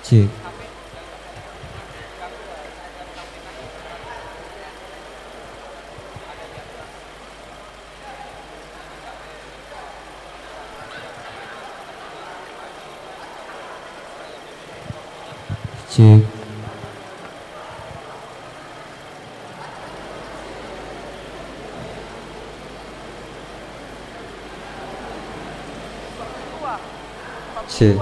Cek. Cek. Cek.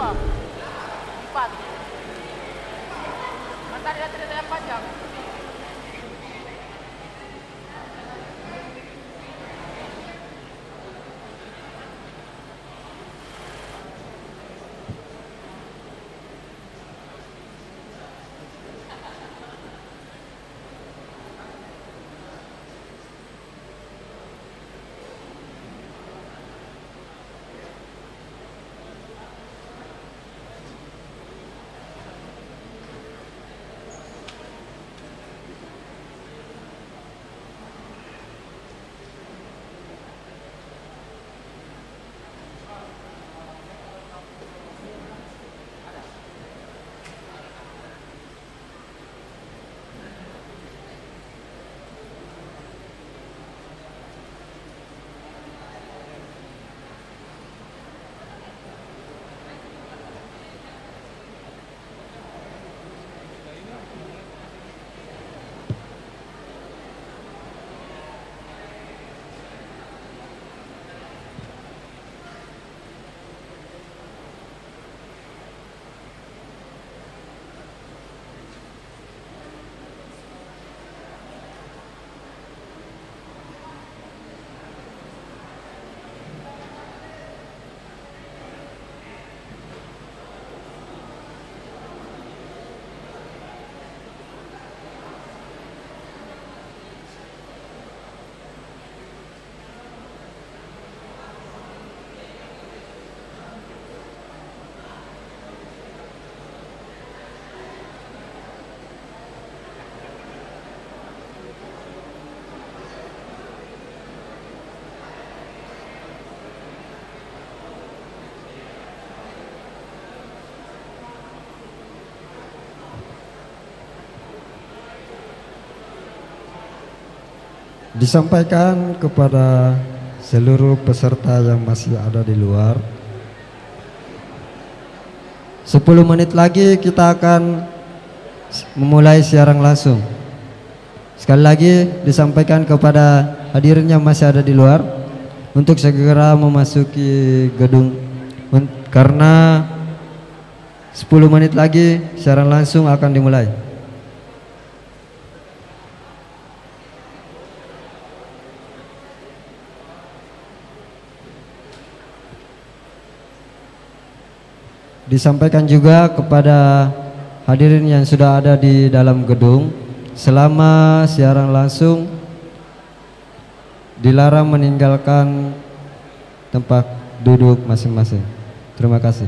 Disampaikan kepada seluruh peserta yang masih ada di luar, 10 menit lagi kita akan memulai siaran langsung. Sekali lagi disampaikan kepada hadirin yang masih ada di luar untuk segera memasuki gedung, karena 10 menit lagi siaran langsung akan dimulai. Disampaikan juga kepada hadirin yang sudah ada di dalam gedung, selama siaran langsung dilarang meninggalkan tempat duduk masing-masing. Terima kasih.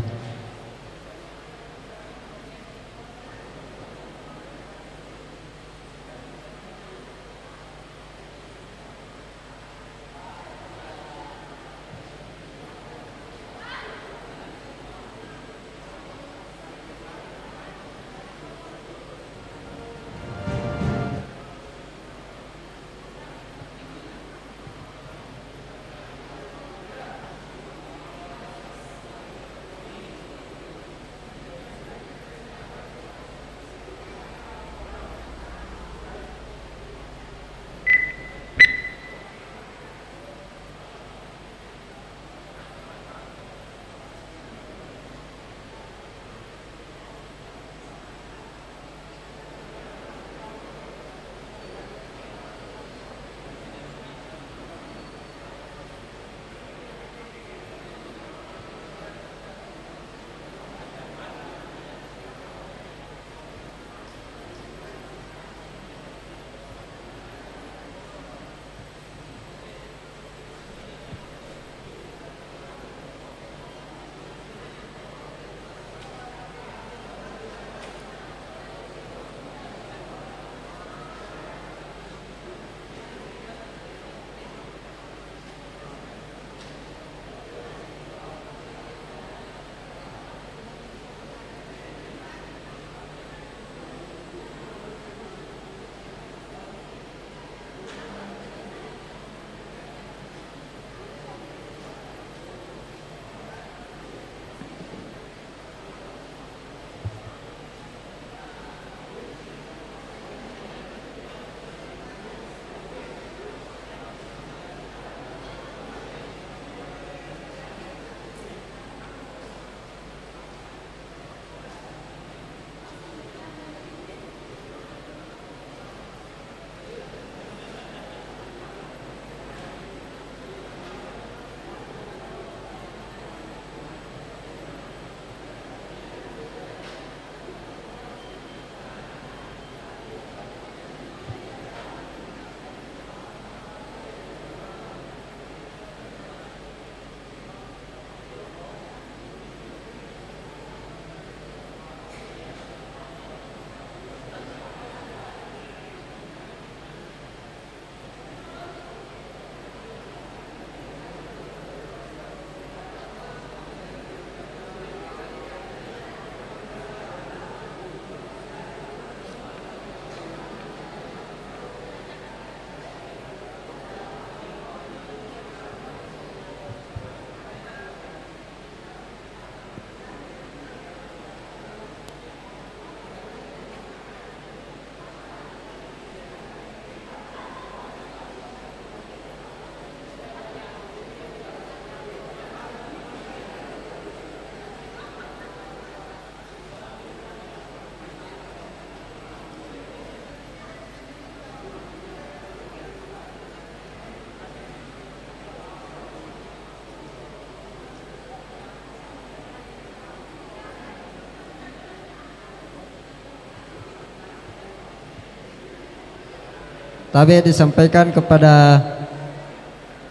tapi disampaikan kepada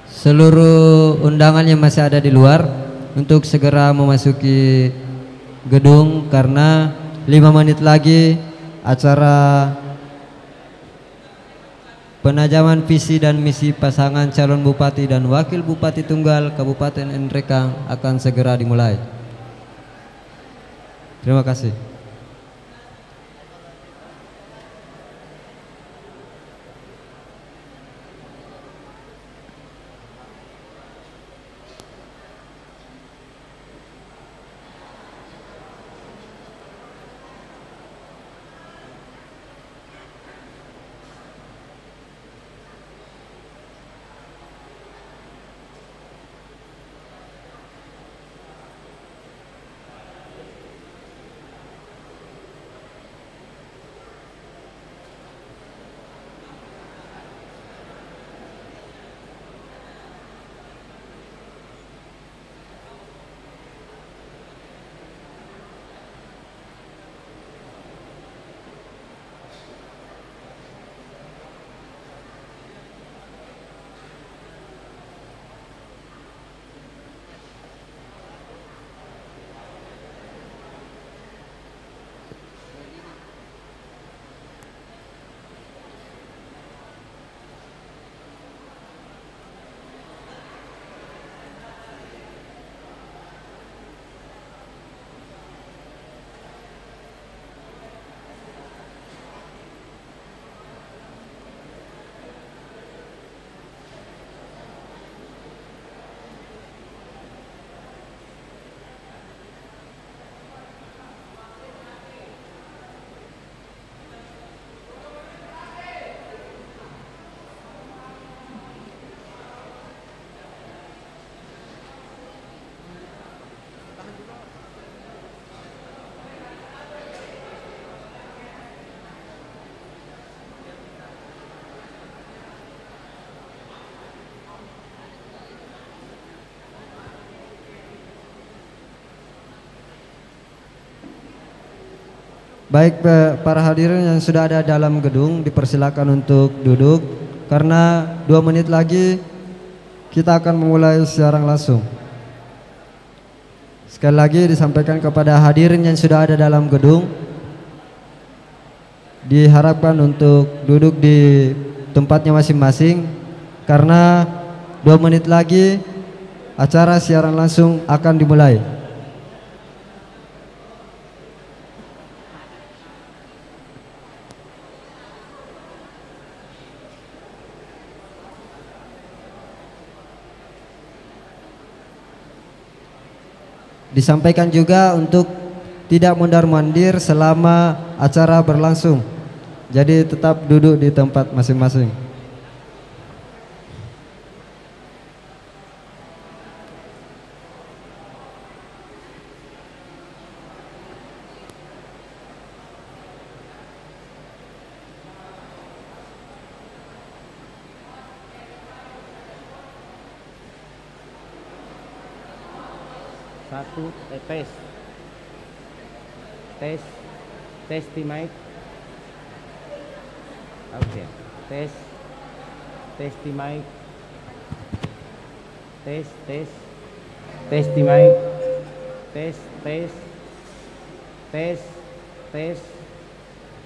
seluruh undangan yang masih ada di luar untuk segera memasuki gedung karena 5 menit lagi acara penajaman visi dan misi pasangan calon bupati dan wakil bupati tunggal Kabupaten Nrekang akan segera dimulai. Terima kasih. Baik, para hadirin yang sudah ada dalam gedung dipersilakan untuk duduk karena 2 menit lagi kita akan memulai siaran langsung. Sekali lagi disampaikan kepada hadirin yang sudah ada dalam gedung, diharapkan untuk duduk di tempatnya masing-masing karena 2 menit lagi acara siaran langsung akan dimulai. Disampaikan juga untuk tidak mondar-mandir selama acara berlangsung. Jadi tetap duduk di tempat masing-masing. Tes di mic. Oke. Tes di mic. Tes di mic.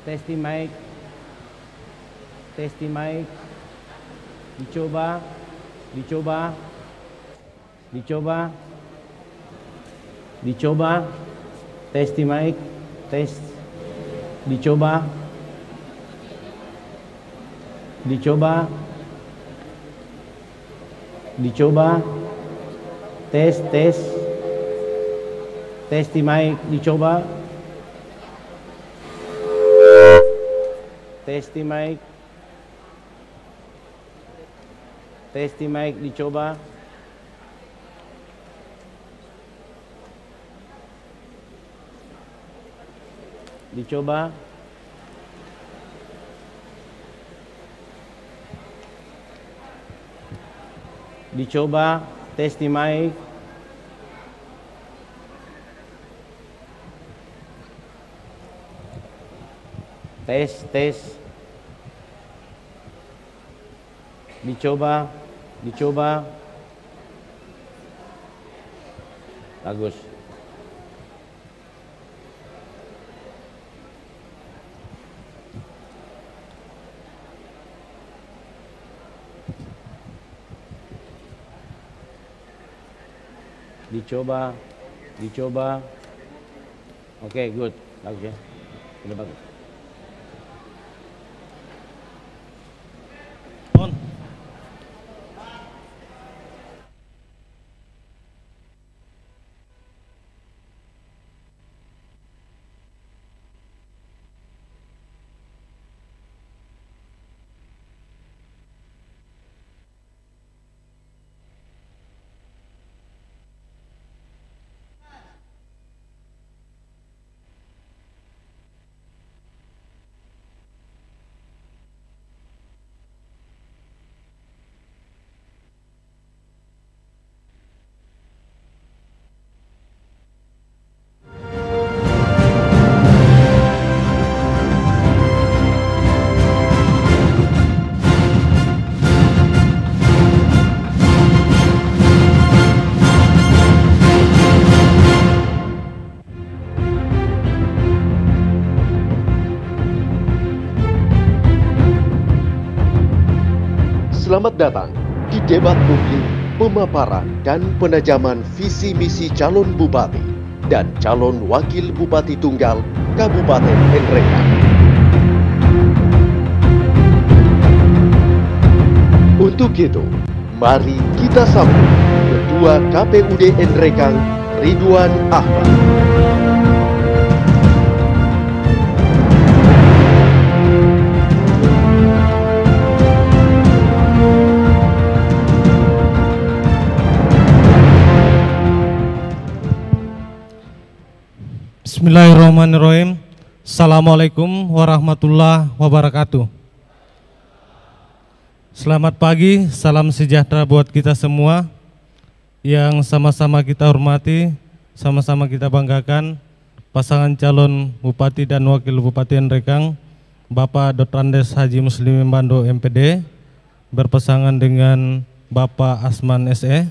Tes di mic. Tes di mic. Dicoba. Tes di mic. Tes. Dicoba. Tes di mic. Dicoba. Tes di mic. Dicoba. Tes di mic. Tes. dicoba, dicoba. Bagus. Dicoba, dicoba. Oke, good. Bagus ya. Sudah bagus. On. Selamat datang di debat publik, pemaparan dan penajaman visi misi calon bupati dan calon wakil bupati tunggal Kabupaten Nrekang. Untuk itu, mari kita sambut Ketua KPUD Nrekang, Ridwan Ahmad. Bismillahirrahmanirrahim. Assalamualaikum warahmatullahi wabarakatuh. Selamat pagi, salam sejahtera buat kita semua yang sama-sama kita hormati, sama-sama kita banggakan pasangan calon Bupati dan Wakil Bupati Nrekang, Bapak Dr. Andes Haji Muslimin Bando MPD, berpasangan dengan Bapak Asman SE.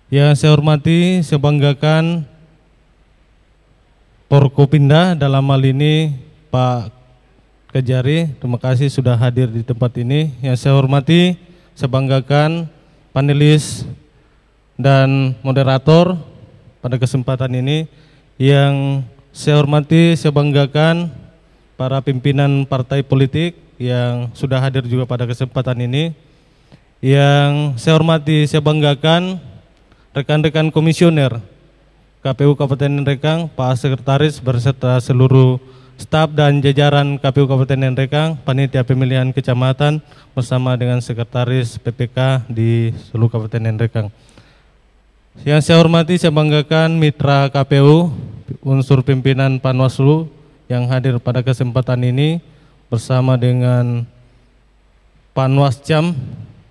Yang saya hormati, saya banggakan Forkopimda dalam hal ini Pak Kejari, terima kasih sudah hadir di tempat ini. Yang saya hormati, saya banggakan panelis dan moderator pada kesempatan ini. Yang saya hormati, saya banggakan para pimpinan partai politik yang sudah hadir juga pada kesempatan ini. Yang saya hormati, saya banggakan rekan-rekan komisioner KPU Kabupaten Nrekang, Pak Sekretaris beserta seluruh staf dan jajaran KPU Kabupaten Nrekang, panitia pemilihan kecamatan bersama dengan Sekretaris PPK di seluruh Kabupaten Nrekang. Yang saya hormati, saya banggakan mitra KPU, unsur pimpinan Panwaslu yang hadir pada kesempatan ini bersama dengan Panwascam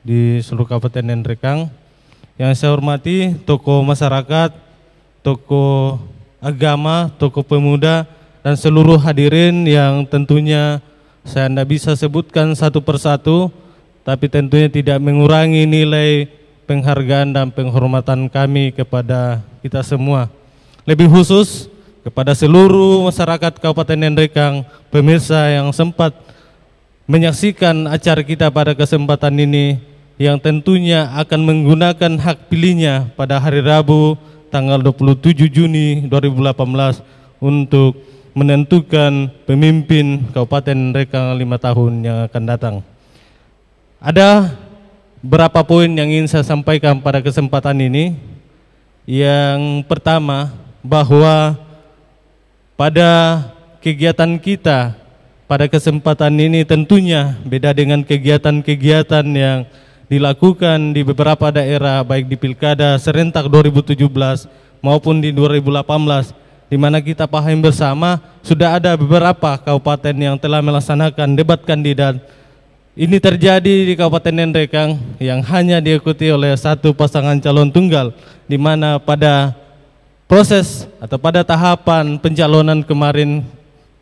di seluruh Kabupaten Nrekang. Yang saya hormati tokoh masyarakat, tokoh agama, tokoh pemuda, dan seluruh hadirin yang tentunya saya tidak bisa sebutkan satu persatu, tapi tentunya tidak mengurangi nilai penghargaan dan penghormatan kami kepada kita semua. Lebih khusus kepada seluruh masyarakat Kabupaten Nrekang, pemirsa yang sempat menyaksikan acara kita pada kesempatan ini, yang tentunya akan menggunakan hak pilihnya pada hari Rabu tanggal 27 Juni 2018 untuk menentukan pemimpin Kabupaten Nrekang 5 tahun yang akan datang. Ada beberapa poin yang ingin saya sampaikan pada kesempatan ini. Yang pertama, bahwa pada kegiatan kita pada kesempatan ini tentunya beda dengan kegiatan-kegiatan yang dilakukan di beberapa daerah, baik di Pilkada serentak 2017 maupun di 2018, di mana kita paham bersama sudah ada beberapa kabupaten yang telah melaksanakan debat kandidat. Ini terjadi di Kabupaten Nrekang yang hanya diikuti oleh satu pasangan calon tunggal, di mana pada proses atau pada tahapan pencalonan kemarin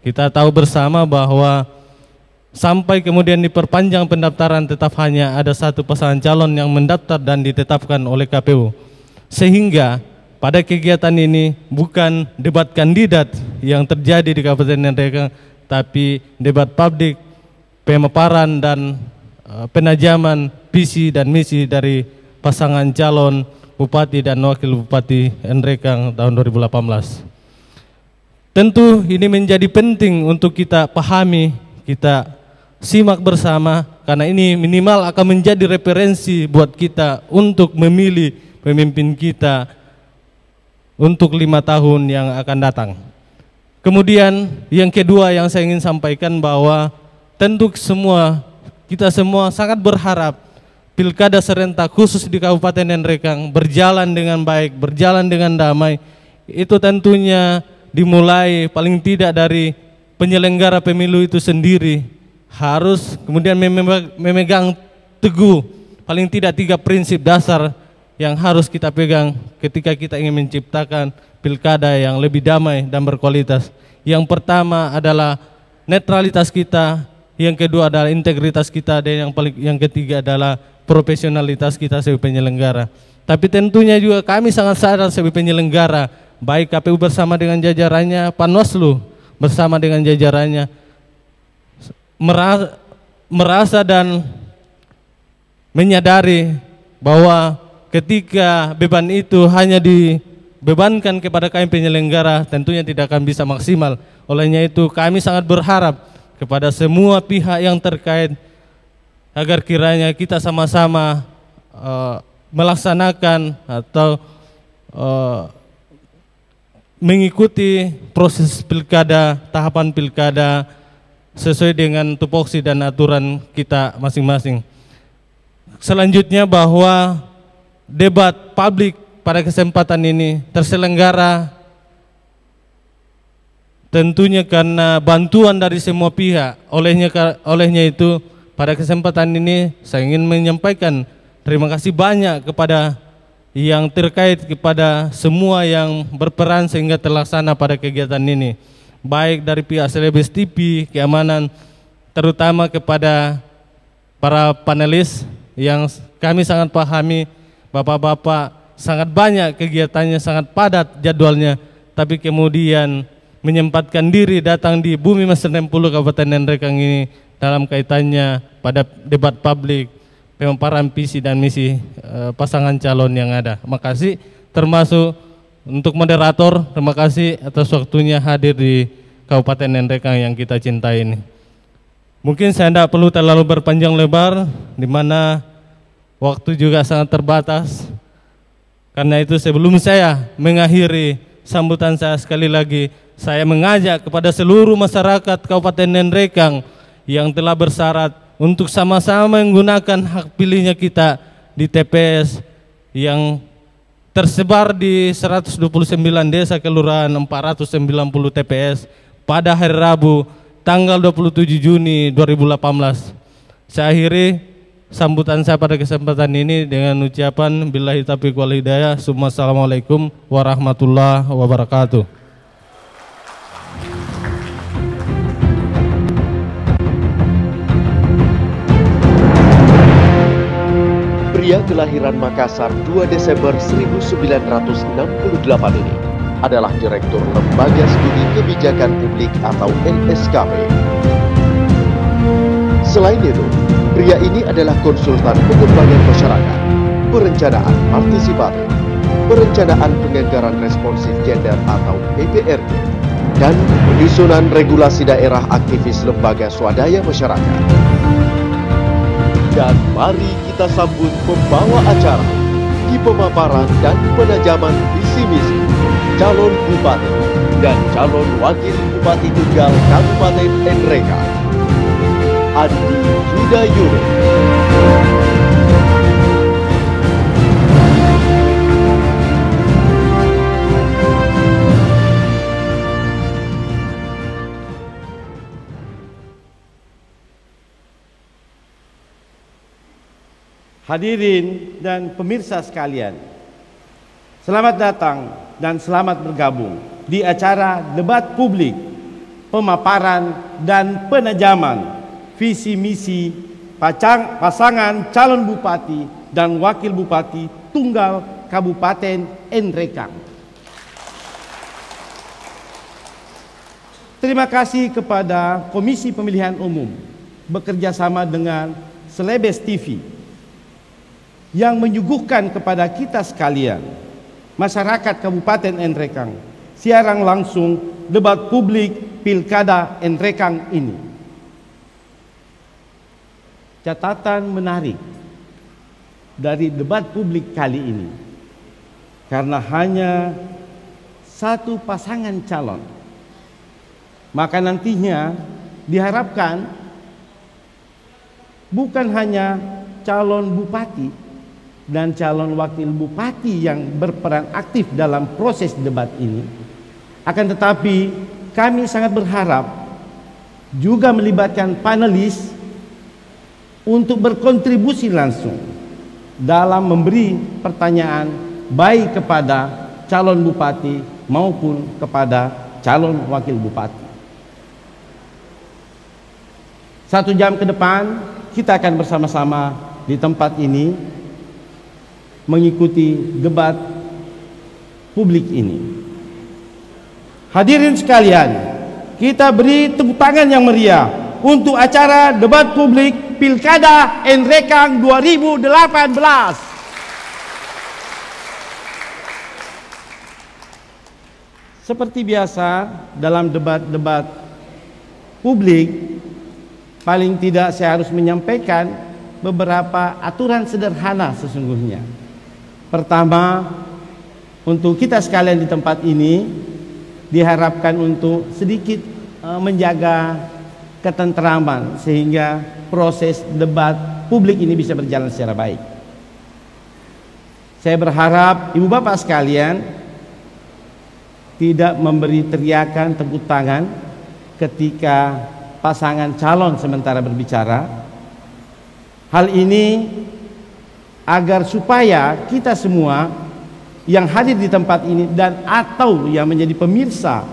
kita tahu bersama bahwa sampai kemudian diperpanjang pendaftaran tetap hanya ada satu pasangan calon yang mendaftar dan ditetapkan oleh KPU. Sehingga pada kegiatan ini bukan debat kandidat yang terjadi di Kabupaten Nrekang, tapi debat publik, pemaparan dan penajaman visi dan misi dari pasangan calon Bupati dan Wakil Bupati Nrekang tahun 2018. Tentu ini menjadi penting untuk kita pahami, kita simak bersama, karena ini minimal akan menjadi referensi buat kita untuk memilih pemimpin kita untuk 5 tahun yang akan datang. Kemudian yang kedua yang saya ingin sampaikan bahwa tentu kita semua sangat berharap pilkada serentak khusus di Kabupaten Nrekang berjalan dengan baik, berjalan dengan damai. Itu tentunya dimulai paling tidak dari penyelenggara pemilu itu sendiri, harus kemudian memegang teguh paling tidak 3 prinsip dasar yang harus kita pegang ketika kita ingin menciptakan pilkada yang lebih damai dan berkualitas. Yang pertama adalah netralitas kita, yang kedua adalah integritas kita, dan yang ketiga adalah profesionalitas kita sebagai penyelenggara. Tapi tentunya juga kami sangat sadar sebagai penyelenggara, baik KPU bersama dengan jajarannya, Panwaslu bersama dengan jajarannya, merasa dan menyadari bahwa ketika beban itu hanya dibebankan kepada kami penyelenggara, tentunya tidak akan bisa maksimal. Olehnya itu kami sangat berharap kepada semua pihak yang terkait agar kiranya kita sama-sama melaksanakan atau mengikuti proses pilkada, tahapan pilkada sesuai dengan tupoksi dan aturan kita masing-masing. Selanjutnya bahwa debat publik pada kesempatan ini terselenggara tentunya karena bantuan dari semua pihak. Olehnya itu pada kesempatan ini saya ingin menyampaikan terima kasih banyak kepada yang terkait, kepada semua yang berperan sehingga terlaksana pada kegiatan ini, baik dari pihak Celebes TV, keamanan, terutama kepada para panelis yang kami sangat pahami. Bapak-bapak sangat banyak kegiatannya, sangat padat jadwalnya, tapi kemudian menyempatkan diri datang di Bumi Mas Nempulu Kabupaten Nrekang ini dalam kaitannya pada debat publik, pemaparan visi dan misi pasangan calon yang ada. Terima kasih, termasuk untuk moderator, terima kasih atas waktunya hadir di Kabupaten Nrekang yang kita cintai ini. Mungkin saya tidak perlu terlalu berpanjang lebar, di mana waktu juga sangat terbatas. Karena itu sebelum saya mengakhiri sambutan saya, sekali lagi saya mengajak kepada seluruh masyarakat Kabupaten Nrekang yang telah bersyarat untuk sama-sama menggunakan hak pilihnya kita di TPS yang tersebar di 129 desa kelurahan 490 TPS pada hari Rabu tanggal 27 Juni 2018. Saya akhiri sambutan saya pada kesempatan ini dengan ucapan billahi taufiq wal hidayah. Assalamualaikum warahmatullahi wabarakatuh. Pria kelahiran Makassar 2 Desember 1968 ini adalah Direktur Lembaga Studi Kebijakan Publik atau LSKP. Selain itu, pria ini adalah konsultan pengembangan masyarakat, perencanaan partisipatif, perencanaan penganggaran responsif gender atau PPRG, dan penyusunan regulasi daerah aktivis lembaga swadaya masyarakat. Dan mari kita sambut pembawa acara di pemaparan dan penajaman visi misi calon bupati dan calon wakil bupati tunggal Kabupaten Nrekang, Andi Yudayuno. Hadirin dan pemirsa sekalian, selamat datang dan selamat bergabung di acara debat publik, pemaparan dan penajaman visi misi pasangan calon bupati dan wakil bupati tunggal Kabupaten Nrekang. Terima kasih kepada Komisi Pemilihan Umum bekerja sama dengan Celebes TV yang menyuguhkan kepada kita sekalian, masyarakat Kabupaten Nrekang, siaran langsung debat publik Pilkada Nrekang ini. Catatan menarik dari debat publik kali ini, karena hanya satu pasangan calon, maka nantinya diharapkan bukan hanya calon bupati dan calon wakil bupati yang berperan aktif dalam proses debat ini, akan tetapi kami sangat berharap juga melibatkan panelis untuk berkontribusi langsung dalam memberi pertanyaan baik kepada calon bupati maupun kepada calon wakil bupati. 1 jam ke depan kita akan bersama-sama di tempat ini mengikuti debat publik ini. Hadirin sekalian, kita beri tepuk tangan yang meriah untuk acara debat publik Pilkada Nrekang 2018. Seperti biasa dalam debat-debat publik, paling tidak saya harus menyampaikan beberapa aturan sederhana sesungguhnya. Pertama, untuk kita sekalian di tempat ini diharapkan untuk sedikit menjaga ketentraman sehingga proses debat publik ini bisa berjalan secara baik. Saya berharap ibu bapak sekalian tidak memberi teriakan tepuk tangan ketika pasangan calon sementara berbicara. Hal ini agar supaya kita semua yang hadir di tempat ini dan atau yang menjadi pemirsa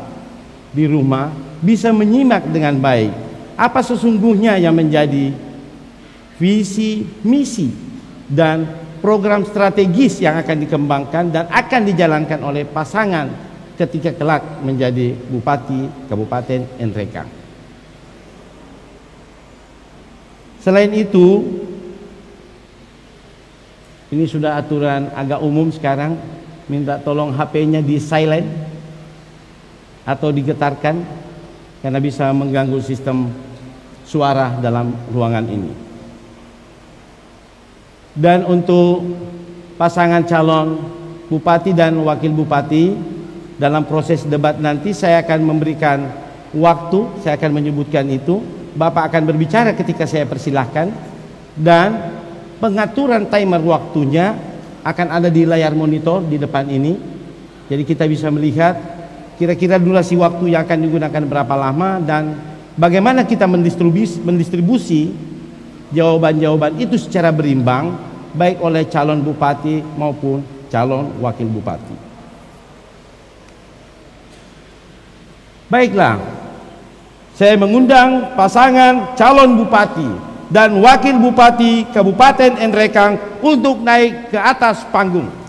di rumah bisa menyimak dengan baik apa sesungguhnya yang menjadi visi, misi, dan program strategis yang akan dikembangkan dan akan dijalankan oleh pasangan ketika kelak menjadi Bupati Kabupaten Nrekang. Selain itu, ini sudah aturan agak umum sekarang, minta tolong HP-nya di silent atau digetarkan karena bisa mengganggu sistem suara dalam ruangan ini. Dan untuk pasangan calon bupati dan wakil bupati dalam proses debat nanti saya akan memberikan waktu, saya akan menyebutkan itu. Bapak akan berbicara ketika saya persilahkan dan pengaturan timer waktunya akan ada di layar monitor di depan ini. Jadi kita bisa melihat kira-kira durasi waktu yang akan digunakan berapa lama dan bagaimana kita mendistribusi jawaban-jawaban itu secara berimbang baik oleh calon bupati maupun calon wakil bupati. Baiklah, saya mengundang pasangan calon bupati dan wakil bupati Kabupaten Nrekang untuk naik ke atas panggung.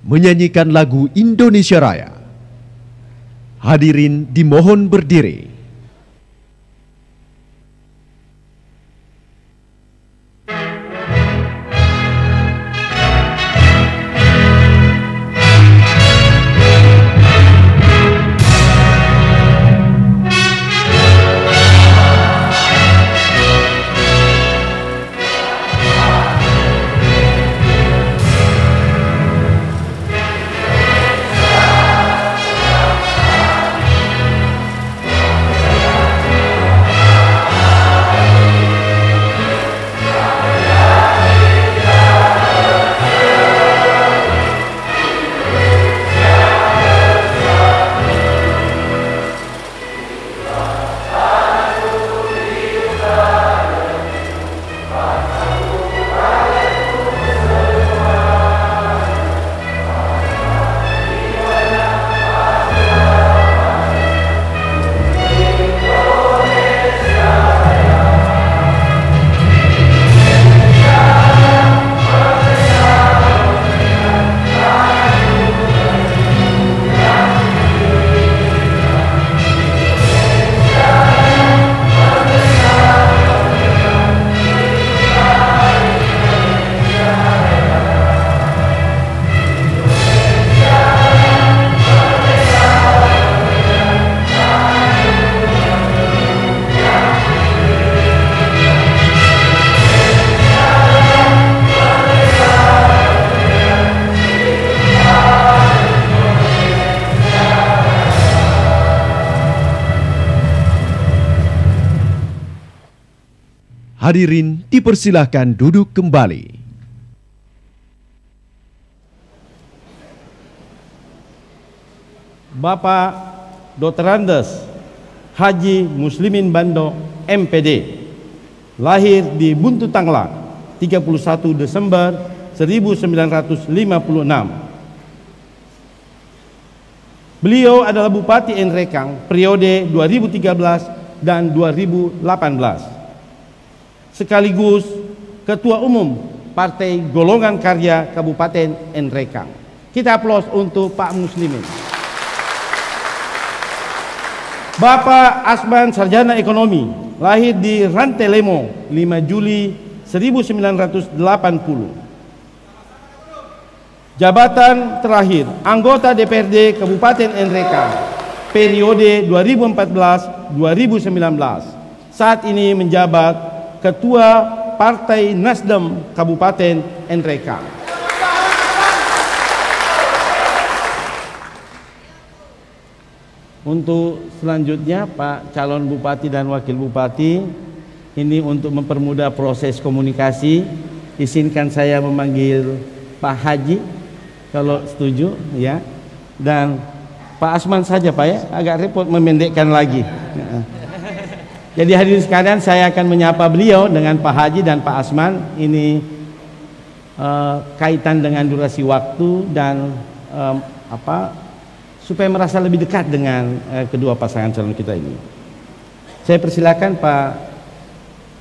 Menyanyikan lagu Indonesia Raya. Hadirin dimohon berdiri. Hadirin dipersilahkan duduk kembali. Bapak Dr. Andes Haji Muslimin Bando MPD, lahir di Buntu Tangla 31 Desember 1956. Beliau adalah Bupati Nrekang periode 2013 dan 2018, sekaligus Ketua Umum Partai Golongan Karya Kabupaten Nrekang. Kita aplaus untuk Pak Muslimin. Bapak Asman Sarjana Ekonomi, lahir di Rantelemo 5 Juli 1980. Jabatan terakhir anggota DPRD Kabupaten Nrekang periode 2014-2019. Saat ini menjabat Ketua Partai Nasdem Kabupaten Nrekang. Untuk selanjutnya Pak calon bupati dan wakil bupati, ini untuk mempermudah proses komunikasi, izinkan saya memanggil Pak Haji kalau setuju ya, dan Pak Asman saja Pak ya, agak repot memendekkan lagi. Jadi hadirin sekalian, saya akan menyapa beliau dengan Pak Haji dan Pak Asman. Ini kaitan dengan durasi waktu dan supaya merasa lebih dekat dengan kedua pasangan calon kita ini. Saya persilakan Pak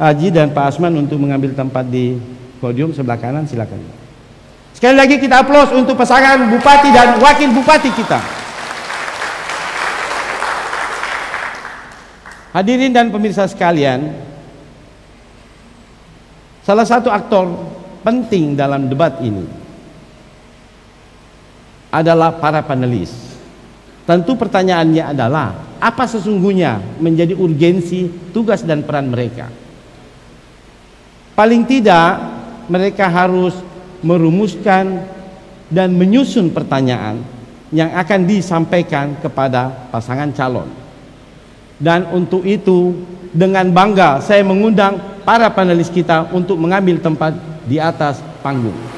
Haji dan Pak Asman untuk mengambil tempat di podium sebelah kanan, silakan. Sekali lagi kita aplaus untuk pasangan bupati dan wakil bupati kita. Hadirin dan pemirsa sekalian, salah satu aktor penting dalam debat ini adalah para panelis. Tentu pertanyaannya adalah, apa sesungguhnya menjadi urgensi, tugas dan peran mereka? Paling tidak mereka harus merumuskan dan menyusun pertanyaan yang akan disampaikan kepada pasangan calon. Dan untuk itu dengan bangga saya mengundang para panelis kita untuk mengambil tempat di atas panggung.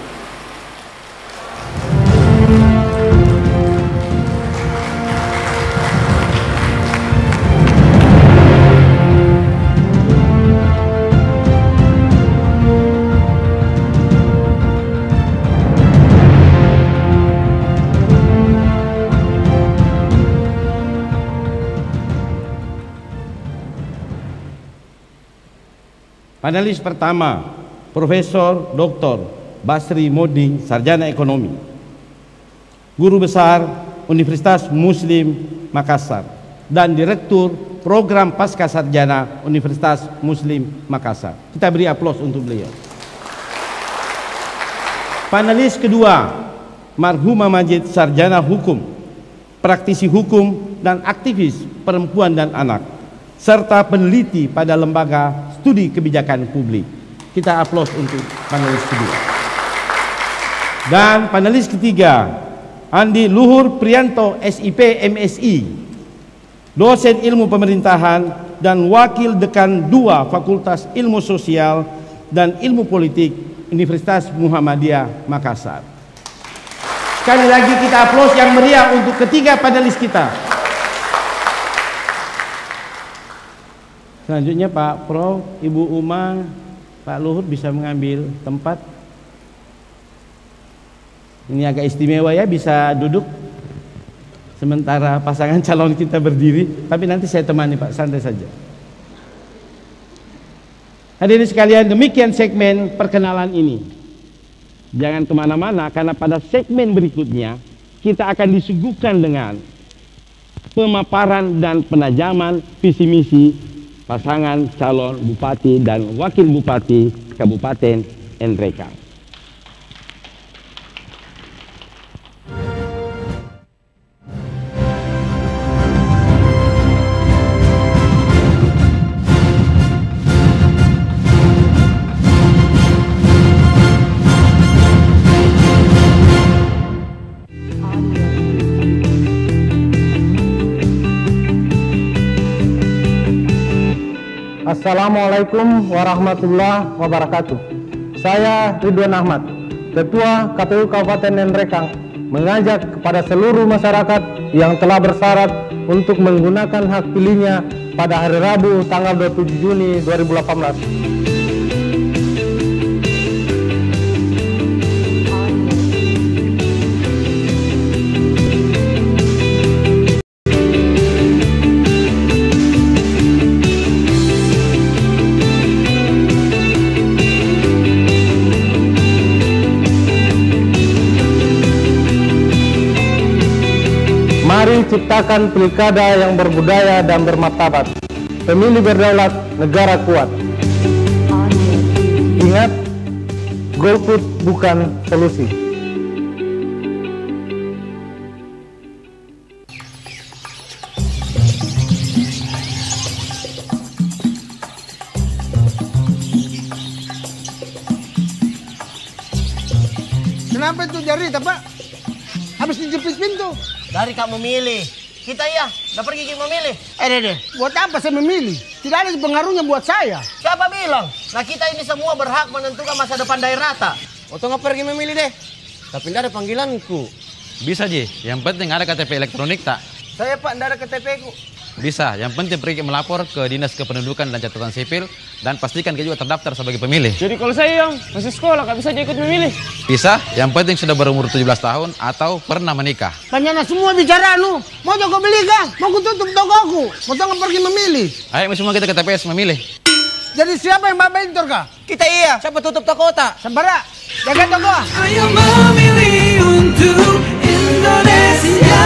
Panelis pertama, Profesor Dr. Basri Moding, Sarjana Ekonomi, Guru Besar Universitas Muslim Makassar dan Direktur Program Pasca Sarjana Universitas Muslim Makassar. Kita beri aplaus untuk beliau. Panelis kedua, Marhumah Majid, Sarjana Hukum, praktisi hukum dan aktivis perempuan dan anak, serta peneliti pada lembaga studi kebijakan publik. Kita aplaus untuk panelis kedua. Dan panelis ketiga, Andi Luhur Prianto, SIP MSI, dosen ilmu pemerintahan dan wakil dekan 2 Fakultas Ilmu Sosial dan Ilmu Politik Universitas Muhammadiyah Makassar. Sekali lagi kita aplaus yang meriah untuk ketiga panelis kita. Selanjutnya Pak Prof, Ibu Uma, Pak Luhur bisa mengambil tempat. Ini agak istimewa ya, bisa duduk sementara pasangan calon kita berdiri. Tapi nanti saya temani Pak, santai saja. Hadirin sekalian, demikian segmen perkenalan ini. Jangan kemana-mana, karena pada segmen berikutnya kita akan disuguhkan dengan pemaparan dan penajaman visi misi pasangan calon bupati dan wakil bupati Kabupaten Nrekang. Assalamualaikum warahmatullahi wabarakatuh. Saya Ridwan Ahmad, Ketua KPU Kabupaten Nendrekang, mengajak kepada seluruh masyarakat yang telah bersyarat untuk menggunakan hak pilihnya pada hari Rabu tanggal 27 Juni 2018. Mari ciptakan pilkada yang berbudaya dan bermartabat. Pemilih berdaulat, negara kuat. Ingat, golput bukan solusi. Kenapa itu jari, Pak? Habis dijepit pintu. Dari Kak memilih. Kita ya, udah pergi memilih. Deh. Buat apa saya memilih? Tidak ada pengaruhnya buat saya. Siapa bilang? Nah kita ini semua berhak menentukan masa depan daerah tak. Waktu nggak pergi memilih deh. Tapi tidak ada panggilanku. Bisa Ji, yang penting ada KTP elektronik tak? Saya Pak, tidak ada KTP ku. Bisa, yang penting pergi melapor ke Dinas Kependudukan dan Catatan Sipil dan pastikan kita juga terdaftar sebagai pemilih. Jadi kalau saya yang masih sekolah nggak bisa ikut memilih? Bisa, yang penting sudah berumur 17 tahun atau pernah menikah. Tanyana semua bicara nu. Mau jago beli kan? Mau ku tutup tokoku. Mau tolong pergi memilih. Ayo semua kita ke TPS memilih. Jadi siapa yang bapak bentor kah? Kita iya. Siapa tutup toko tak? Sembara, jaga toko. Ayo memilih untuk Indonesia.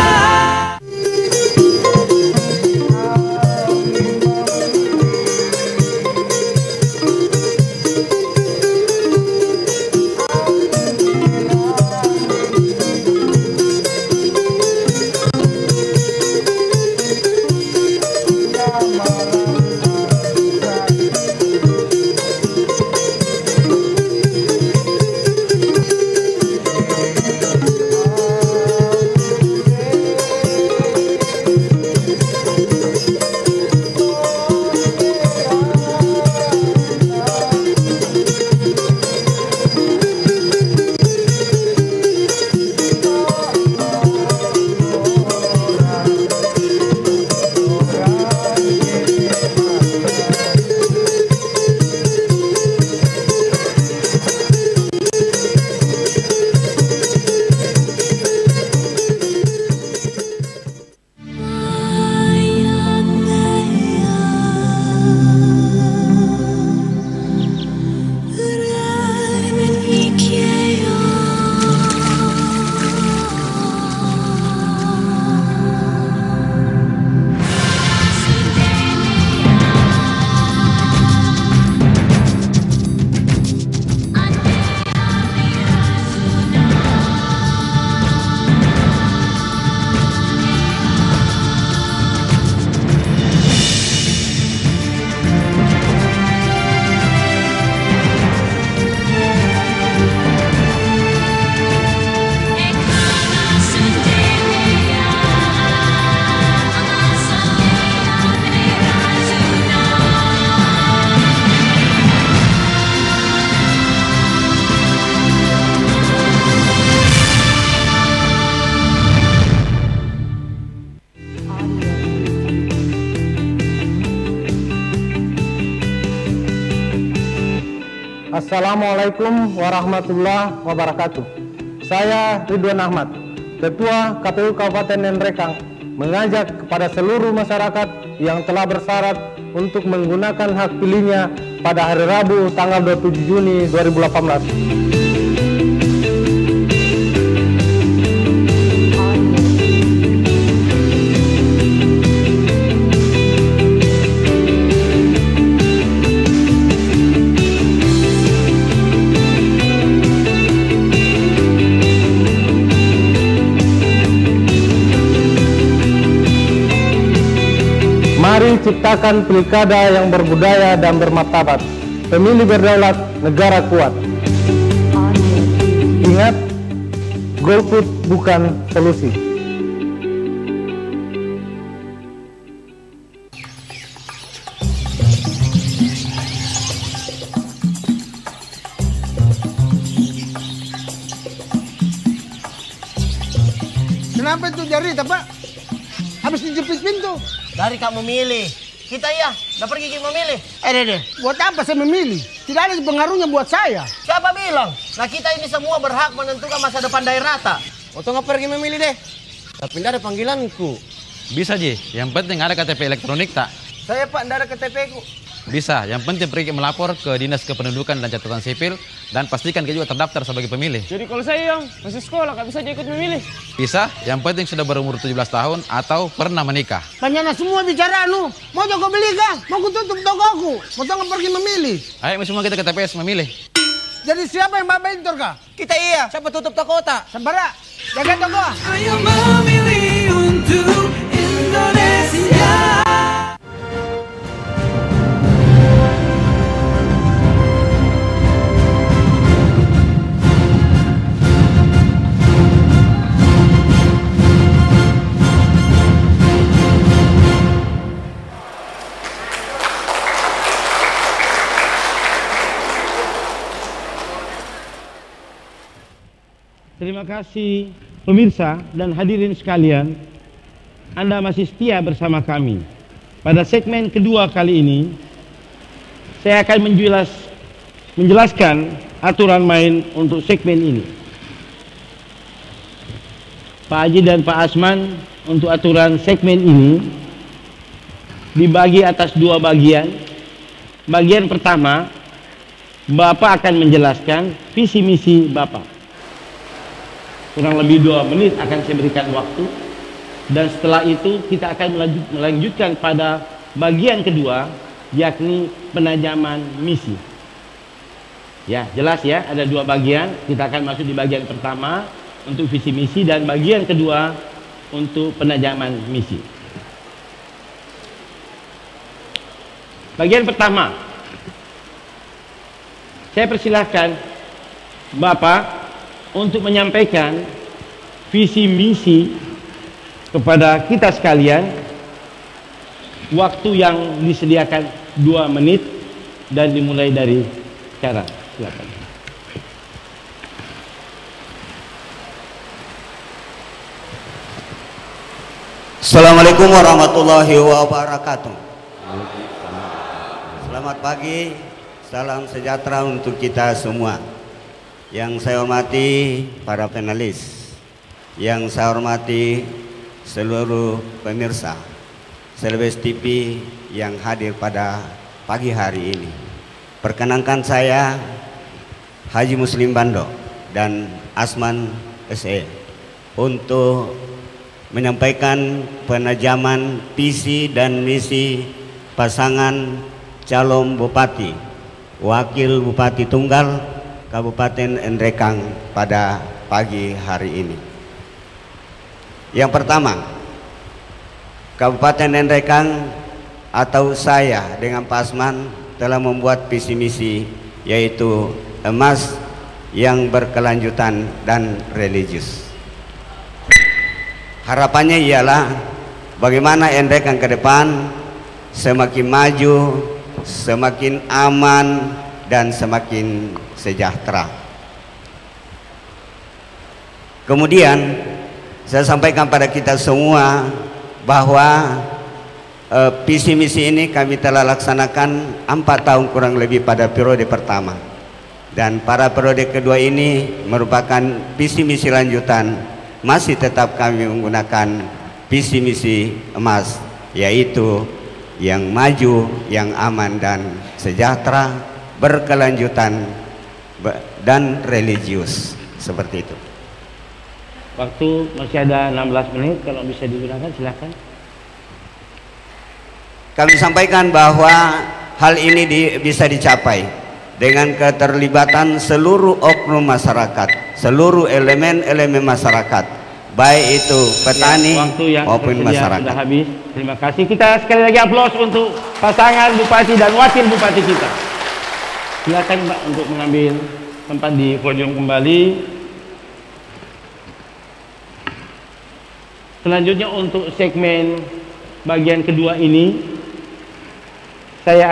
Assalamualaikum warahmatullahi wabarakatuh. Saya Ridwan Ahmad, Ketua KPU Kabupaten Nendrekang, mengajak kepada seluruh masyarakat yang telah bersyarat untuk menggunakan hak pilihnya pada hari Rabu tanggal 27 Juni 2018. Mari ciptakan pilkada yang berbudaya dan bermartabat. Pemilih berdaulat, negara kuat. Ingat, golput bukan solusi. Kenapa itu jari, Pak? Habis dijepit pintu. Dari Kak memilih. Kita ya, udah pergi kita memilih. Deh. Buat apa saya memilih? Tidak ada pengaruhnya buat saya. Siapa bilang? Nah kita ini semua berhak menentukan masa depan daerah tak? Waktu nggak pergi memilih deh. Tapi tidak ada panggilanku. Bisa Ji, yang penting ada KTP elektronik tak? Saya Pak, tidak ada KTP ku. Bisa, yang penting pergi melapor ke Dinas Kependudukan dan Catatan Sipil dan pastikan kita juga terdaftar sebagai pemilih. Jadi kalau saya yang masih sekolah gak bisa ikut memilih? Bisa, yang penting sudah berumur 17 tahun atau pernah menikah. Tanyana semua bicara mau jago beli kah? Mau ku tutup toko aku? Mau tolong pergi memilih? Ayo semua kita ke TPS memilih. Jadi siapa yang bapak bentor kah? Kita iya, siapa tutup toko tak? Sabar, jaga toko. Ayo memilih untuk Indonesia. Terima kasih pemirsa dan hadirin sekalian, Anda masih setia bersama kami. Pada segmen kedua kali ini, saya akan menjelaskan aturan main untuk segmen ini. Pak Haji dan Pak Asman, untuk aturan segmen ini dibagi atas dua bagian. Bagian pertama, Bapak akan menjelaskan visi misi Bapak. Kurang lebih 2 menit akan saya berikan waktu. Dan setelah itu kita akan melanjutkan pada bagian kedua, yakni penajaman misi. Ya, jelas ya, ada 2 bagian. Kita akan masuk di bagian pertama untuk visi misi dan bagian kedua untuk penajaman misi. Bagian pertama, saya persilahkan Bapak untuk menyampaikan visi misi kepada kita sekalian. Waktu yang disediakan 2 menit dan dimulai dari sekarang. Silakan. Assalamualaikum warahmatullahi wabarakatuh. Selamat pagi, salam sejahtera untuk kita semua. Yang saya hormati para panelis, yang saya hormati seluruh pemirsa Celebes TV yang hadir pada pagi hari ini. Perkenankan saya Haji Muslim Bando dan Asman SE untuk menyampaikan penajaman visi dan misi pasangan calon bupati, wakil bupati tunggal Kabupaten Nrekang pada pagi hari ini. Yang pertama, Kabupaten Nrekang atau saya dengan Pak Asman telah membuat visi misi, yaitu emas yang berkelanjutan dan religius. Harapannya ialah bagaimana Nrekang ke depan semakin maju, semakin aman dan semakin sejahtera. Kemudian saya sampaikan pada kita semua bahwa visi misi ini kami telah laksanakan 4 tahun kurang lebih pada periode pertama, dan pada periode kedua ini merupakan visi misi lanjutan. Masih tetap kami menggunakan visi misi emas, yaitu yang maju, yang aman dan sejahtera, berkelanjutan dan religius, seperti itu. Waktu masih ada 16 menit, kalau bisa digunakan silakan. Kami sampaikan bahwa hal ini bisa dicapai dengan keterlibatan seluruh oknum masyarakat, seluruh elemen-elemen masyarakat, baik itu petani maupun masyarakat. Sudah habis. Terima kasih. Kita sekali lagi aplaus untuk pasangan bupati dan wakil bupati kita. Silakan Mbak untuk mengambil tempat di podium kembali. Selanjutnya untuk segmen bagian kedua ini, kita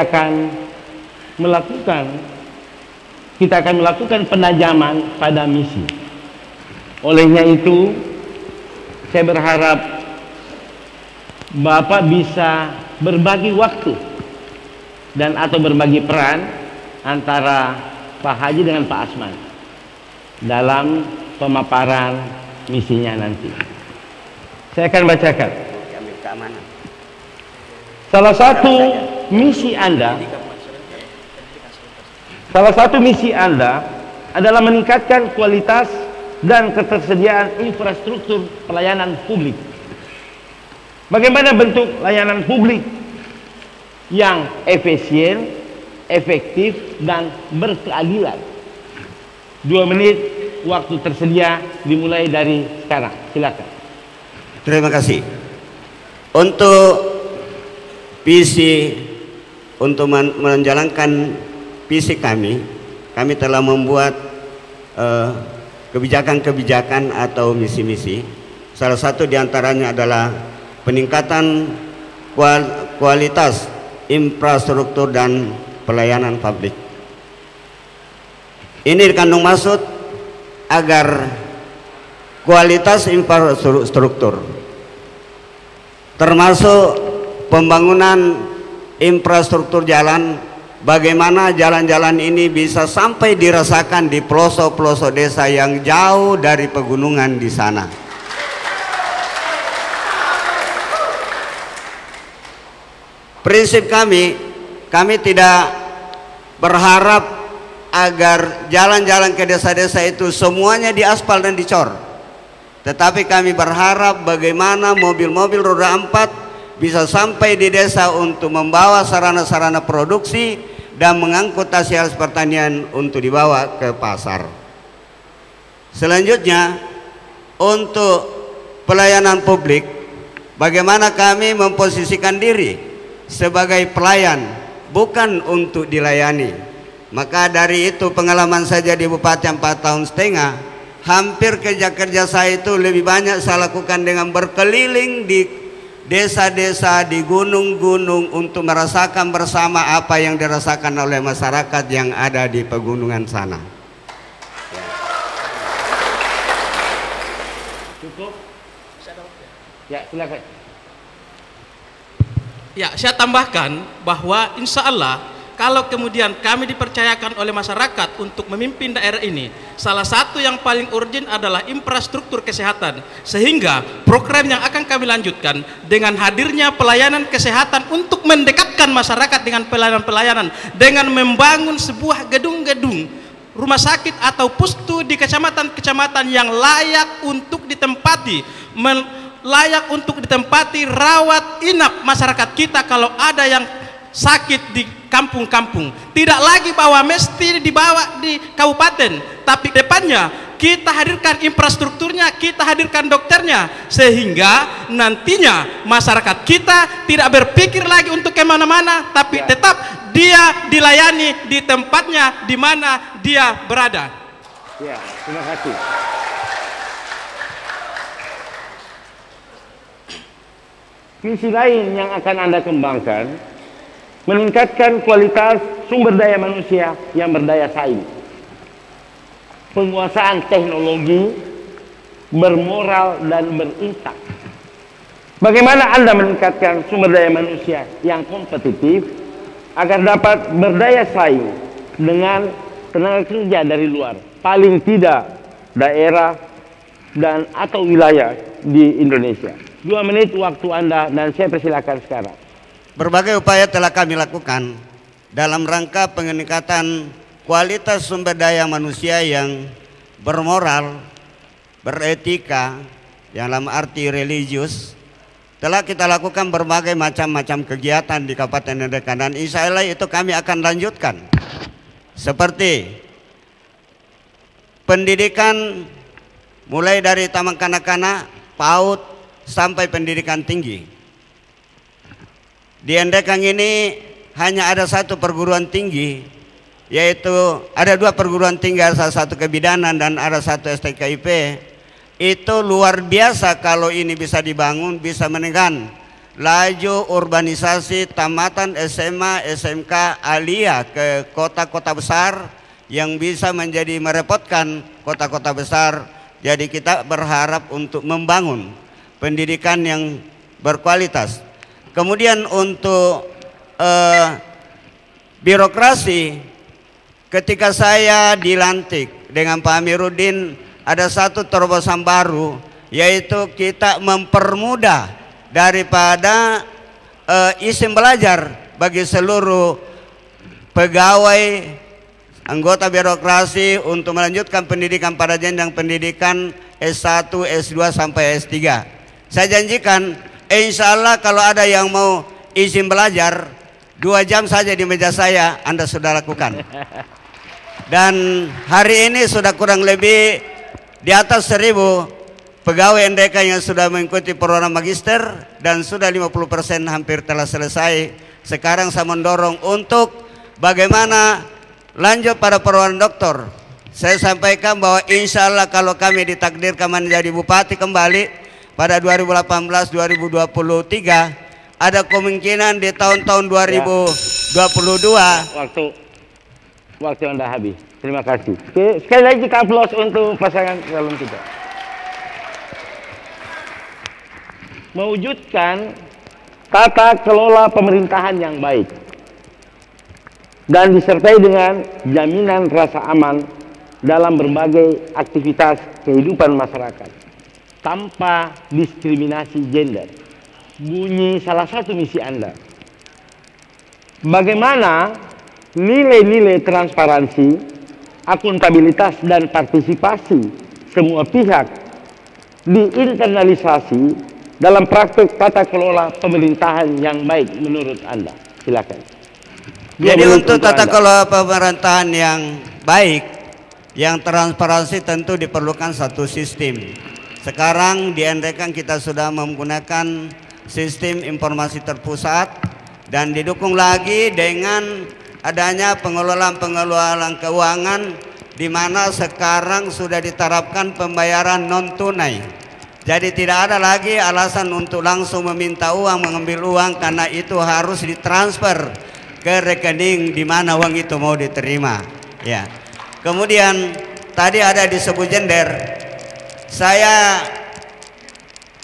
akan melakukan penajaman pada misi. Olehnya itu, saya berharap Bapak bisa berbagi waktu dan atau berbagi peran antara Pak Haji dengan Pak Asman dalam pemaparan misinya nanti. Saya akan bacakan. Salah satu misi Anda adalah meningkatkan kualitas dan ketersediaan infrastruktur pelayanan publik. Bagaimana bentuk layanan publik yang efisien, efektif, dan berkeadilan? 2 menit waktu tersedia dimulai dari sekarang. Silakan. Terima kasih. Untuk visi, untuk menjalankan visi kami telah membuat kebijakan-kebijakan atau misi-misi. Salah satu diantaranya adalah peningkatan kualitas infrastruktur dan pelayanan publik. Ini dikandung maksud agar kualitas infrastruktur termasuk pembangunan infrastruktur jalan, bagaimana jalan-jalan ini bisa sampai dirasakan di pelosok-pelosok desa yang jauh dari pegunungan di sana. Prinsip kami tidak berharap agar jalan-jalan ke desa-desa itu semuanya diaspal dan dicor. Tetapi kami berharap bagaimana mobil-mobil roda 4 bisa sampai di desa untuk membawa sarana-sarana produksi dan mengangkut hasil pertanian untuk dibawa ke pasar. Selanjutnya, untuk pelayanan publik, bagaimana kami memposisikan diri sebagai pelayan, bukan untuk dilayani. Maka dari itu pengalaman saya jadi bupati 4,5 tahun, hampir kerja-kerja saya itu lebih banyak saya lakukan dengan berkeliling di desa-desa, di gunung-gunung untuk merasakan bersama apa yang dirasakan oleh masyarakat yang ada di pegunungan sana. Cukup? Ya, silakan. Ya, saya tambahkan bahwa insya Allah kalau kemudian kami dipercayakan oleh masyarakat untuk memimpin daerah ini, salah satu yang paling urgent adalah infrastruktur kesehatan, sehingga program yang akan kami lanjutkan dengan hadirnya pelayanan kesehatan untuk mendekatkan masyarakat dengan pelayanan-pelayanan, dengan membangun sebuah gedung-gedung rumah sakit atau pustu di kecamatan-kecamatan yang layak untuk ditempati, layak untuk ditempati rawat inap masyarakat kita kalau ada yang sakit di kampung-kampung. Tidak lagi bahwa mesti dibawa di kabupaten, tapi depannya kita hadirkan infrastrukturnya, kita hadirkan dokternya, sehingga nantinya masyarakat kita tidak berpikir lagi untuk kemana-mana, tapi tetap dia dilayani di tempatnya di mana dia berada. Ya, terima kasih. Misi lain yang akan Anda kembangkan, meningkatkan kualitas sumber daya manusia yang berdaya saing, penguasaan teknologi, bermoral dan berintak. Bagaimana Anda meningkatkan sumber daya manusia yang kompetitif agar dapat berdaya saing dengan tenaga kerja dari luar, paling tidak daerah dan atau wilayah di Indonesia. 2 menit waktu Anda dan saya persilakan sekarang. Berbagai upaya telah kami lakukan dalam rangka peningkatan kualitas sumber daya manusia yang bermoral, beretika, yang dalam arti religius. Telah kita lakukan berbagai macam-macam kegiatan di Kabupaten Nederkan, dan insya Allah itu kami akan lanjutkan. Seperti pendidikan mulai dari taman kanak-kanak, PAUD, sampai pendidikan tinggi. Di Nederkan ini hanya ada 1 perguruan tinggi, yaitu ada 2 perguruan tinggi, salah satu kebidanan dan ada 1 STKIP. Itu luar biasa kalau ini bisa dibangun, bisa menekan laju urbanisasi tamatan SMA, SMK, alia ke kota-kota besar yang bisa menjadi merepotkan kota-kota besar. Jadi kita berharap untuk membangun pendidikan yang berkualitas. Kemudian untuk birokrasi, ketika saya dilantik dengan Pak Amiruddin, ada satu terobosan baru, yaitu kita mempermudah daripada izin belajar bagi seluruh pegawai anggota birokrasi untuk melanjutkan pendidikan pada jenjang pendidikan S1, S2 sampai S3. Saya janjikan, insya Allah kalau ada yang mau izin belajar 2 jam saja di meja saya, Anda sudah lakukan. Dan hari ini sudah kurang lebih di atas 1000 pegawai NDK yang sudah mengikuti program magister, dan sudah 50% hampir telah selesai. Sekarang saya mendorong untuk bagaimana lanjut pada program doktor. Saya sampaikan bahwa insya Allah kalau kami ditakdirkan menjadi bupati kembali pada 2018-2023, ada kemungkinan di tahun-tahun 2022. Waktu Anda habis. Terima kasih. Oke, sekali lagi aplaus untuk pasangan calon kita. Mewujudkan tata kelola pemerintahan yang baik dan disertai dengan jaminan rasa aman dalam berbagai aktivitas kehidupan masyarakat tanpa diskriminasi gender. Bunyi salah satu misi Anda. Bagaimana nilai-nilai transparansi, akuntabilitas dan partisipasi semua pihak diinternalisasi dalam praktek tata kelola pemerintahan yang baik menurut Anda? Silakan. Jadi untuk tata kelola pemerintahan yang baik, yang transparansi, tentu diperlukan satu sistem. Sekarang di NREKAN kita sudah menggunakan sistem informasi terpusat dan didukung lagi dengan adanya pengelolaan keuangan, di mana sekarang sudah diterapkan pembayaran non tunai. Jadi tidak ada lagi alasan untuk langsung meminta uang, mengambil uang, karena itu harus ditransfer ke rekening di mana uang itu mau diterima. Ya. Kemudian tadi ada disebut gender. Saya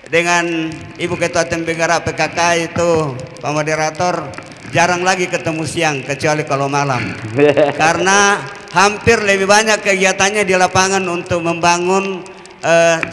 dengan Ibu Ketua Tim Penggerak PKK itu, Pak Moderator, jarang lagi ketemu siang kecuali kalau malam. Karena hampir lebih banyak kegiatannya di lapangan untuk membangun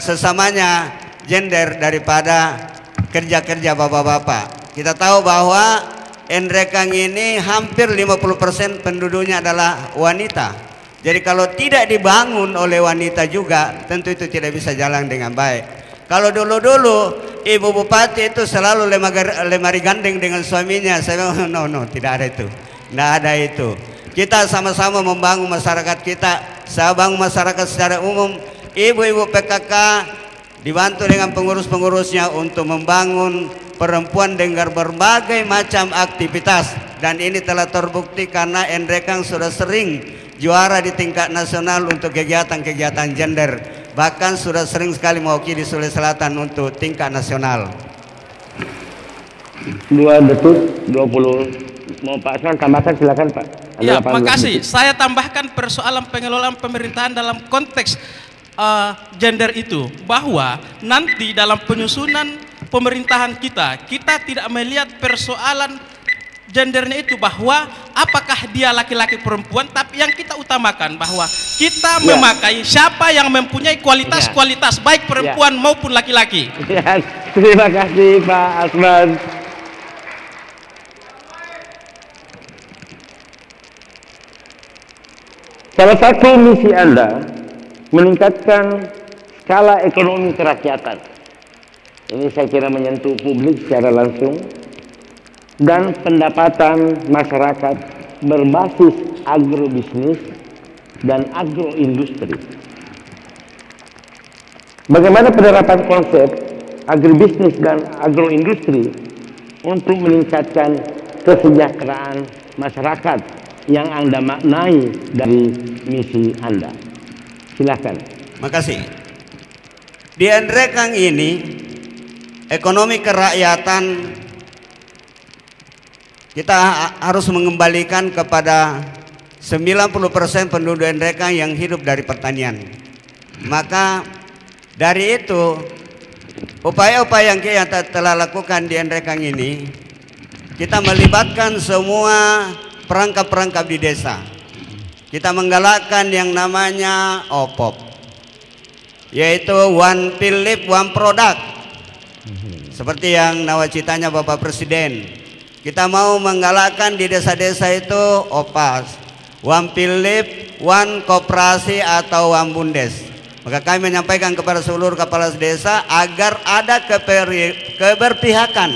sesamanya gender daripada kerja-kerja bapak-bapak. Kita tahu bahwa NREKAN ini hampir 50% penduduknya adalah wanita. Jadi kalau tidak dibangun oleh wanita juga, tentu itu tidak bisa jalan dengan baik. Kalau dulu-dulu Ibu Bupati itu selalu lemari gandeng dengan suaminya, saya bilang no, tidak ada itu, tidak ada itu. Kita sama-sama membangun masyarakat kita. Saya bangun masyarakat secara umum. Ibu-ibu PKK dibantu dengan pengurus-pengurusnya untuk membangun perempuan dengan berbagai macam aktivitas, dan ini telah terbukti karena NREKAN sudah sering juara di tingkat nasional untuk kegiatan-kegiatan gender, bahkan sudah sering sekali mewakili Sulawesi Selatan untuk tingkat nasional. 2 detik 20. Mau Pak Asman tambahkan, silakan Pak. Ya, makasih. Saya tambahkan persoalan pengelolaan pemerintahan dalam konteks gender itu, bahwa nanti dalam penyusunan pemerintahan kita tidak melihat persoalan gendernya itu, bahwa apakah dia laki-laki perempuan, tapi yang kita utamakan bahwa kita memakai siapa yang mempunyai kualitas-kualitas baik perempuan maupun laki-laki. Ya, terima kasih Pak Asman. Salah satu misi Anda meningkatkan skala ekonomi kerakyatan. Ini saya kira menyentuh publik secara langsung, dan pendapatan masyarakat berbasis agrobisnis dan agroindustri. Bagaimana penerapan konsep agribisnis dan agroindustri untuk meningkatkan kesejahteraan masyarakat yang Anda maknai dari misi Anda? Silakan. Makasih. Di NREKAN ini ekonomi kerakyatan kita harus mengembalikan kepada 90% penduduk NREKAN yang hidup dari pertanian. Maka dari itu upaya-upaya yang kita telah lakukan di Nrekang ini, kita melibatkan semua perangkap-perangkap di desa. Kita menggalakkan yang namanya OPOP, yaitu One Philip One Product, seperti yang nawacitanya Bapak Presiden. Kita mau menggalakkan di desa-desa itu OPAS, One Philip One Koperasi atau One Bundes. Maka kami menyampaikan kepada seluruh kepala desa agar ada keberpihakan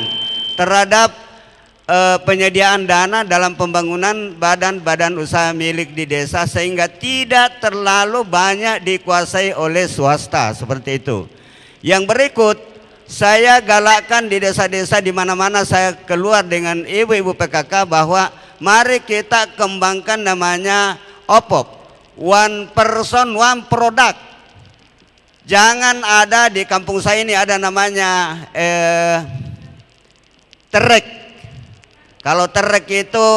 terhadap penyediaan dana dalam pembangunan badan-badan usaha milik di desa, sehingga tidak terlalu banyak dikuasai oleh swasta, seperti itu. Yang berikut, saya galakkan di desa-desa di mana-mana saya keluar dengan ibu-ibu PKK bahwa mari kita kembangkan namanya OPOP, One Person One Product. Jangan ada di kampung saya ini ada namanya terek. Kalau terek itu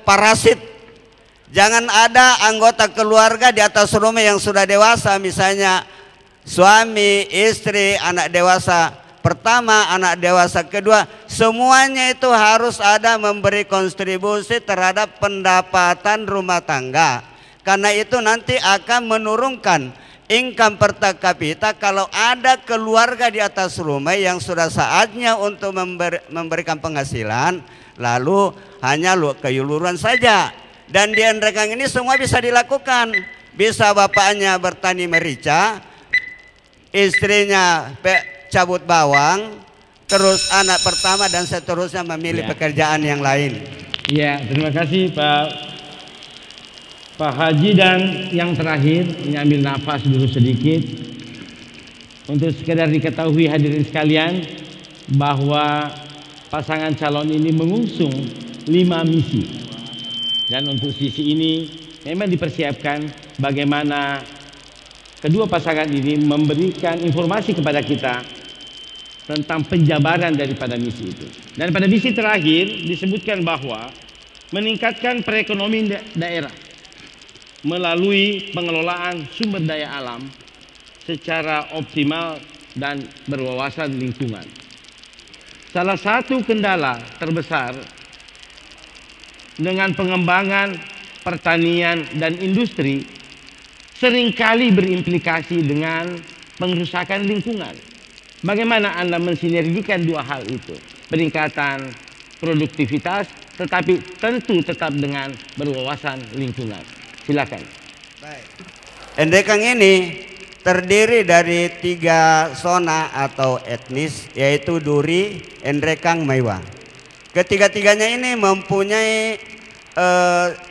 parasit. Jangan ada anggota keluarga di atas rumah yang sudah dewasa, misalnya suami, istri, anak dewasa pertama, anak dewasa kedua, semuanya itu harus ada memberi kontribusi terhadap pendapatan rumah tangga. Karena itu nanti akan menurunkan income per kapita kalau ada keluarga di atas rumah yang sudah saatnya untuk memberikan penghasilan, lalu hanya keluluran saja. Dan di Nrekang ini semua bisa dilakukan. Bisa bapaknya bertani merica, istrinya cabut bawang, terus anak pertama dan seterusnya memilih pekerjaan yang lain. Ya, terima kasih Pak Haji. Dan yang terakhir, ini ambil nafas dulu sedikit untuk sekedar diketahui hadirin sekalian bahwa pasangan calon ini mengusung 5 misi, dan untuk sisi ini memang dipersiapkan bagaimana kedua pasangan ini memberikan informasi kepada kita tentang penjabaran daripada misi itu. Dan pada misi terakhir disebutkan bahwa meningkatkan perekonomian daerah melalui pengelolaan sumber daya alam secara optimal dan berwawasan lingkungan. Salah satu kendala terbesar dengan pengembangan pertanian dan industri seringkali berimplikasi dengan pengrusakan lingkungan. Bagaimana Anda mensinergikan dua hal itu? Peningkatan produktivitas tetapi tentu tetap dengan berwawasan lingkungan. Silakan. Baik. Nrekang ini terdiri dari 3 zona atau etnis, yaitu Duri, Nrekang, Maiwa. Ketiga-tiganya ini mempunyai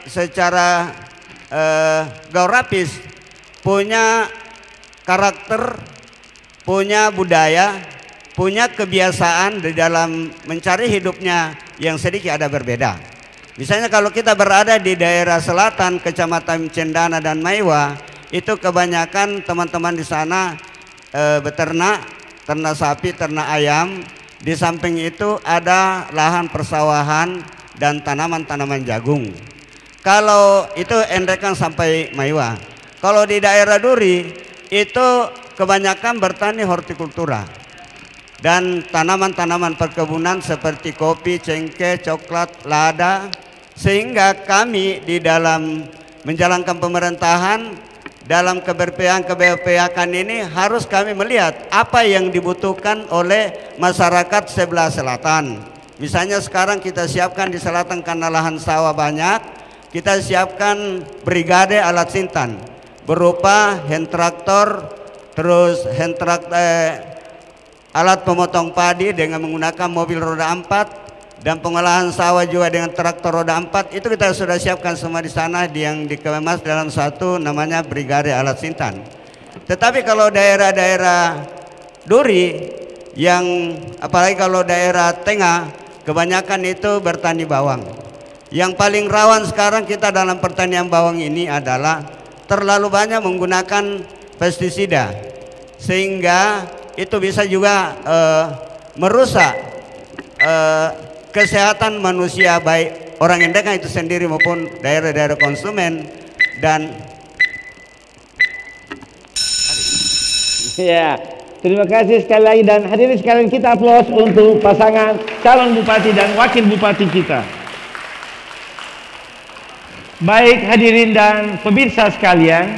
secara geografis punya karakter, punya budaya, punya kebiasaan di dalam mencari hidupnya yang sedikit ada berbeda. Misalnya kalau kita berada di daerah selatan, Kecamatan Cendana dan Maiwa, itu kebanyakan teman-teman di sana beternak, ternak sapi, ternak ayam. Di samping itu ada lahan persawahan dan tanaman-tanaman jagung. Kalau itu Nrekang sampai Maiwa. Kalau di daerah Duri itu kebanyakan bertani hortikultura dan tanaman-tanaman perkebunan seperti kopi, cengkeh, coklat, lada. Sehingga kami di dalam menjalankan pemerintahan, dalam keberpihakan ini harus kami melihat apa yang dibutuhkan oleh masyarakat sebelah selatan. Misalnya sekarang kita siapkan di selatan karena lahan sawah banyak, kita siapkan brigade alat sintan berupa hand traktor, terus alat pemotong padi dengan menggunakan mobil roda 4, dan pengolahan sawah juga dengan traktor roda 4. Itu kita sudah siapkan semua di sana, yang dikemas dalam satu namanya brigade alat sintan. Tetapi kalau daerah-daerah Duri, yang apalagi kalau daerah tengah, kebanyakan itu bertani bawang. Yang paling rawan sekarang kita dalam pertanian bawang ini adalah terlalu banyak menggunakan pestisida, sehingga itu bisa juga merusak kesehatan manusia, baik orang Nrekang itu sendiri maupun daerah-daerah konsumen. Dan ya, Terima kasih sekali lagi, dan hadirin sekalian kita aplaus untuk pasangan calon bupati dan wakil bupati kita. Baik hadirin dan pemirsa sekalian,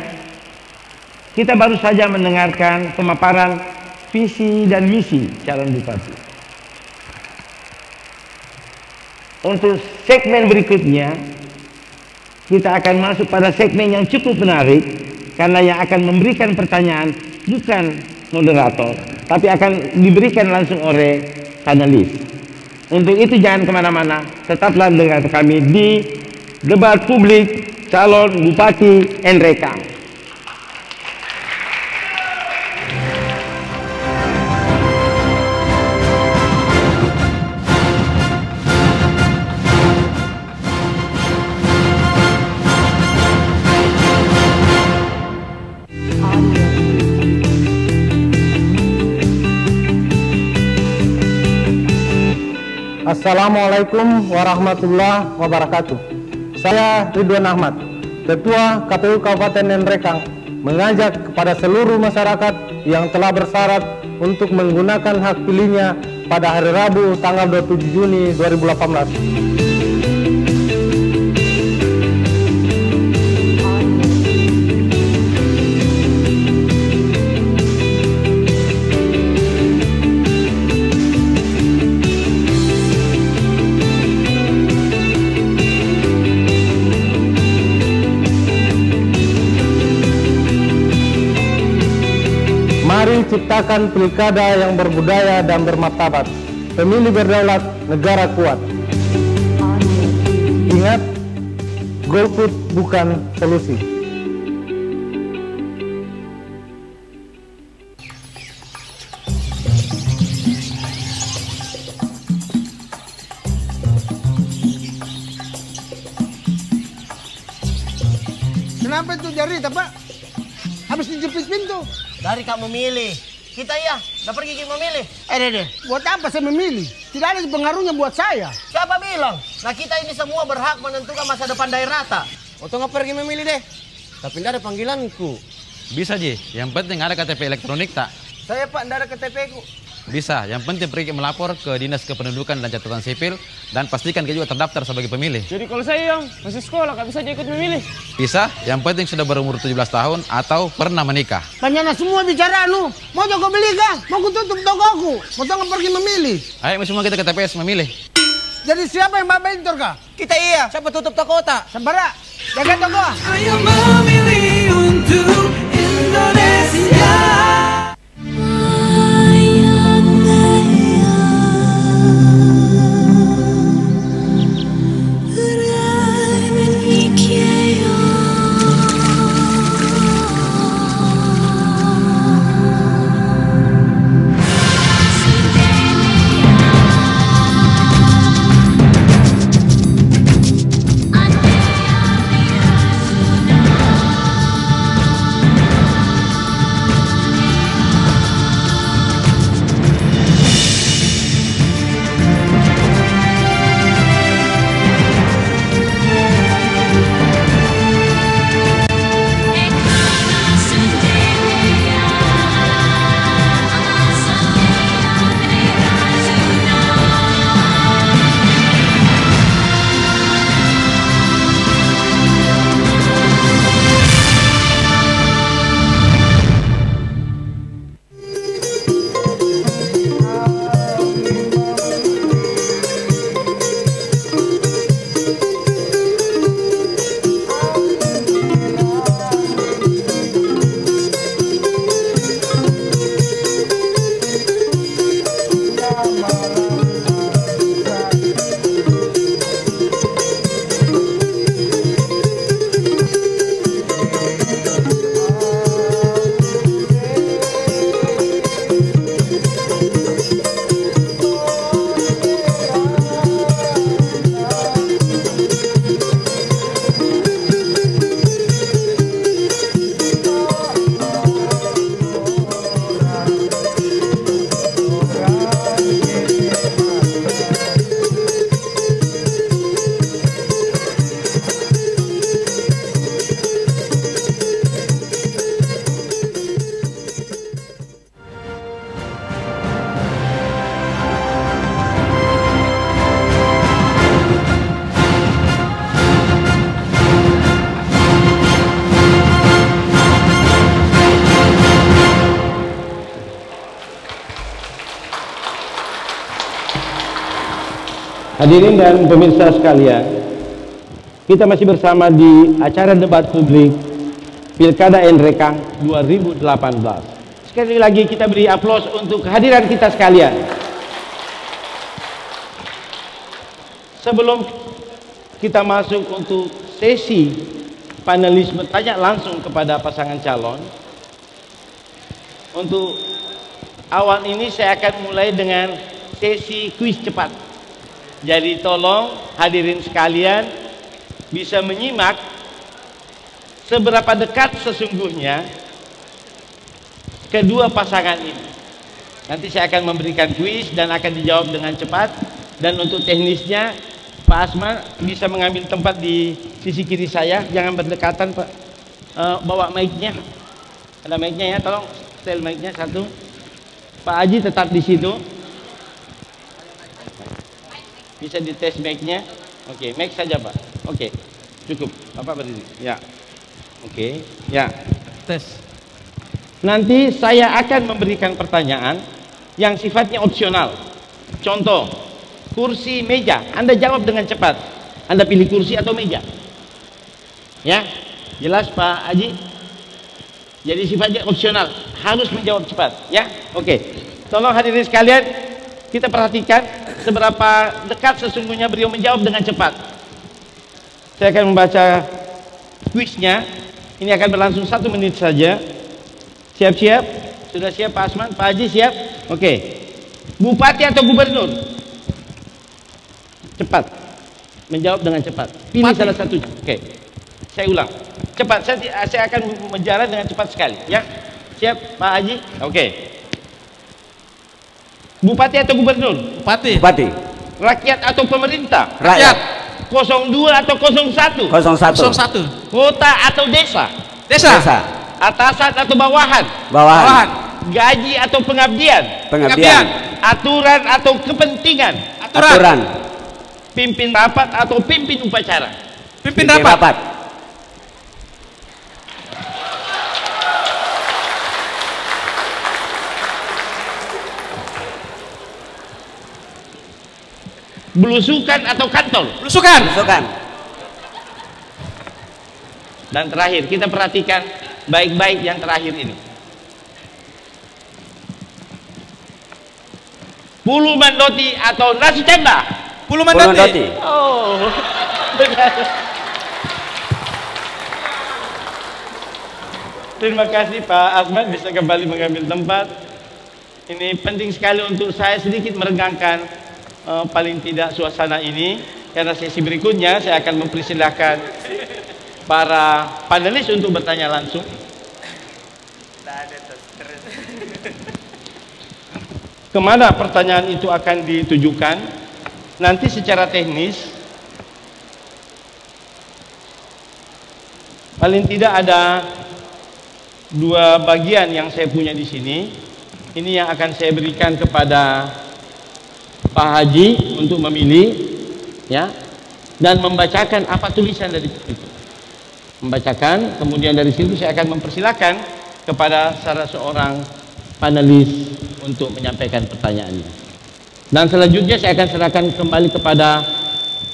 kita baru saja mendengarkan pemaparan visi dan misi calon bupati. Untuk segmen berikutnya, kita akan masuk pada segmen yang cukup menarik, karena yang akan memberikan pertanyaan bukan moderator, tapi akan diberikan langsung oleh panelis. Untuk itu jangan kemana-mana, tetaplah dengan kami di debat publik calon Bupati Nrekang. Assalamualaikum warahmatullahi wabarakatuh. Saya Ridwan Ahmad, Ketua KPU Kabupaten Nrekang, mengajak kepada seluruh masyarakat yang telah bersyarat untuk menggunakan hak pilihnya pada hari Rabu tanggal 27 Juni 2018. Mari ciptakan pilkada yang berbudaya dan bermartabat. Pemilih berdaulat, negara kuat. Ingat, golput bukan solusi. Kenapa itu jari, Pak? Habis dijepit pintu. Dari Kak memilih. Kita ya, udah pergi memilih. Deh. Buat apa saya memilih? Tidak ada pengaruhnya buat saya. Siapa bilang? Nah kita ini semua berhak menentukan masa depan daerah tak? Waktu nggak pergi memilih deh. Tapi tidak ada panggilanku. Bisa Ji, yang penting ada KTP elektronik tak? Saya Pak, tidak ada KTP ku. Bisa, yang penting pergi melapor ke Dinas Kependudukan dan Catatan Sipil dan pastikan dia juga terdaftar sebagai pemilih. Jadi kalau saya yang masih sekolah, nggak bisa aja ikut memilih. Bisa, yang penting sudah berumur 17 tahun atau pernah menikah. Tanyana semua bicara mau jago beli kah? Mau ku tutup tokoku, mau tengah pergi memilih. Ayo semua kita ke TPS memilih. Jadi siapa yang bapak bentor kah? Kita iya, siapa tutup toko tak? Sabar, jaga toko. Ayo memilih untuk Indonesia. Hadirin dan pemirsa sekalian, kita masih bersama di acara debat publik Pilkada NRekang 2018. Sekali lagi kita beri aplaus untuk kehadiran kita sekalian. Sebelum kita masuk untuk sesi panelis bertanya langsung kepada pasangan calon, untuk awal ini saya akan mulai dengan sesi kuis cepat. Jadi tolong hadirin sekalian bisa menyimak seberapa dekat sesungguhnya kedua pasangan ini. Nanti saya akan memberikan kuis dan akan dijawab dengan cepat. Dan untuk teknisnya, Pak Asman bisa mengambil tempat di sisi kiri saya, jangan berdekatan Pak. Bawa mic-nya, ada mic-nya ya, tolong setel mic-nya satu. Pak Haji tetap di situ. Bisa dites mic-nya. Oke, mic saja Pak. Oke, cukup. Bapak berdiri. Ya. Oke, ya. Tes. Nanti saya akan memberikan pertanyaan yang sifatnya opsional. Contoh, kursi, meja. Anda jawab dengan cepat. Anda pilih kursi atau meja. Ya, jelas Pak Haji? Jadi sifatnya opsional. Harus menjawab cepat. Ya, oke. Tolong hadirin sekalian, kita perhatikan seberapa dekat sesungguhnya beliau menjawab dengan cepat. Saya akan membaca kuisnya. Ini akan berlangsung 1 menit saja. Siap-siap? Sudah siap Pak Asman? Pak Haji siap? Oke. Bupati atau gubernur? Cepat. Menjawab dengan cepat. Pilih salah satunya. Oke. Saya ulang. Cepat. Saya akan menjalan dengan cepat sekali. Ya. Siap Pak Haji? Oke. Bupati atau gubernur? Bupati. Bupati. Rakyat atau pemerintah? Rakyat. 02 atau 01? 01. Kota atau desa? Desa. Atasan atau bawahan? Bawahan. Gaji atau pengabdian? Pengabdian. Aturan atau kepentingan? Aturan. Pimpin rapat atau pimpin upacara? Pimpin rapat. Belusukan atau kantong? Belusukan. Belusukan. Dan terakhir, kita perhatikan baik-baik yang terakhir ini. Pulu mandoti atau nasi canda? Pulu mandoti. Oh, benar. Terima kasih Pak Asman, bisa kembali mengambil tempat. Ini penting sekali untuk saya sedikit meregangkan paling tidak suasana ini, karena sesi berikutnya saya akan mempersilahkan para panelis untuk bertanya langsung. Kemana pertanyaan itu akan ditujukan? Nanti secara teknis paling tidak ada 2 bagian yang saya punya di sini. Ini yang akan saya berikan kepada Pak Haji untuk memilih, ya, dan membacakan apa tulisan dari situ. Membacakan, kemudian dari situ saya akan mempersilahkan kepada salah seorang panelis untuk menyampaikan pertanyaannya. Dan selanjutnya saya akan serahkan kembali kepada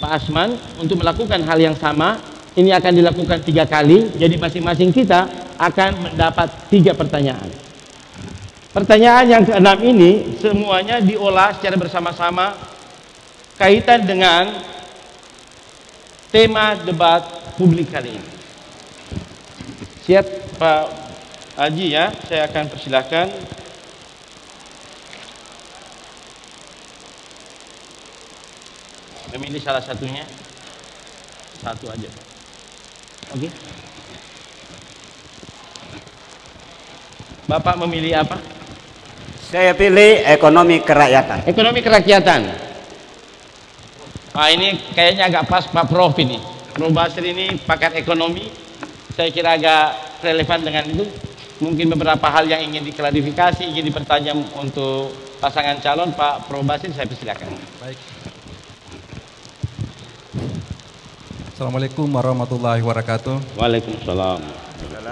Pak Asman untuk melakukan hal yang sama. Ini akan dilakukan 3 kali, jadi masing-masing kita akan mendapat 3 pertanyaan. Pertanyaan yang ke-6 ini semuanya diolah secara bersama-sama kaitan dengan tema debat publik kali ini. Siap Pak Haji ya, saya akan persilahkan. Memilih salah satunya. Satu aja. Oke. Bapak memilih apa? Saya pilih ekonomi kerakyatan. Ekonomi kerakyatan. Nah, ini kayaknya agak pas Pak Prof ini. Prof Basir ini pakar ekonomi. Saya kira agak relevan dengan itu. Mungkin beberapa hal yang ingin diklarifikasi, ingin dipertajam untuk pasangan calon. Pak Prof Basir, saya persilakan. Baik. Assalamualaikum warahmatullahi wabarakatuh. Waalaikumsalam.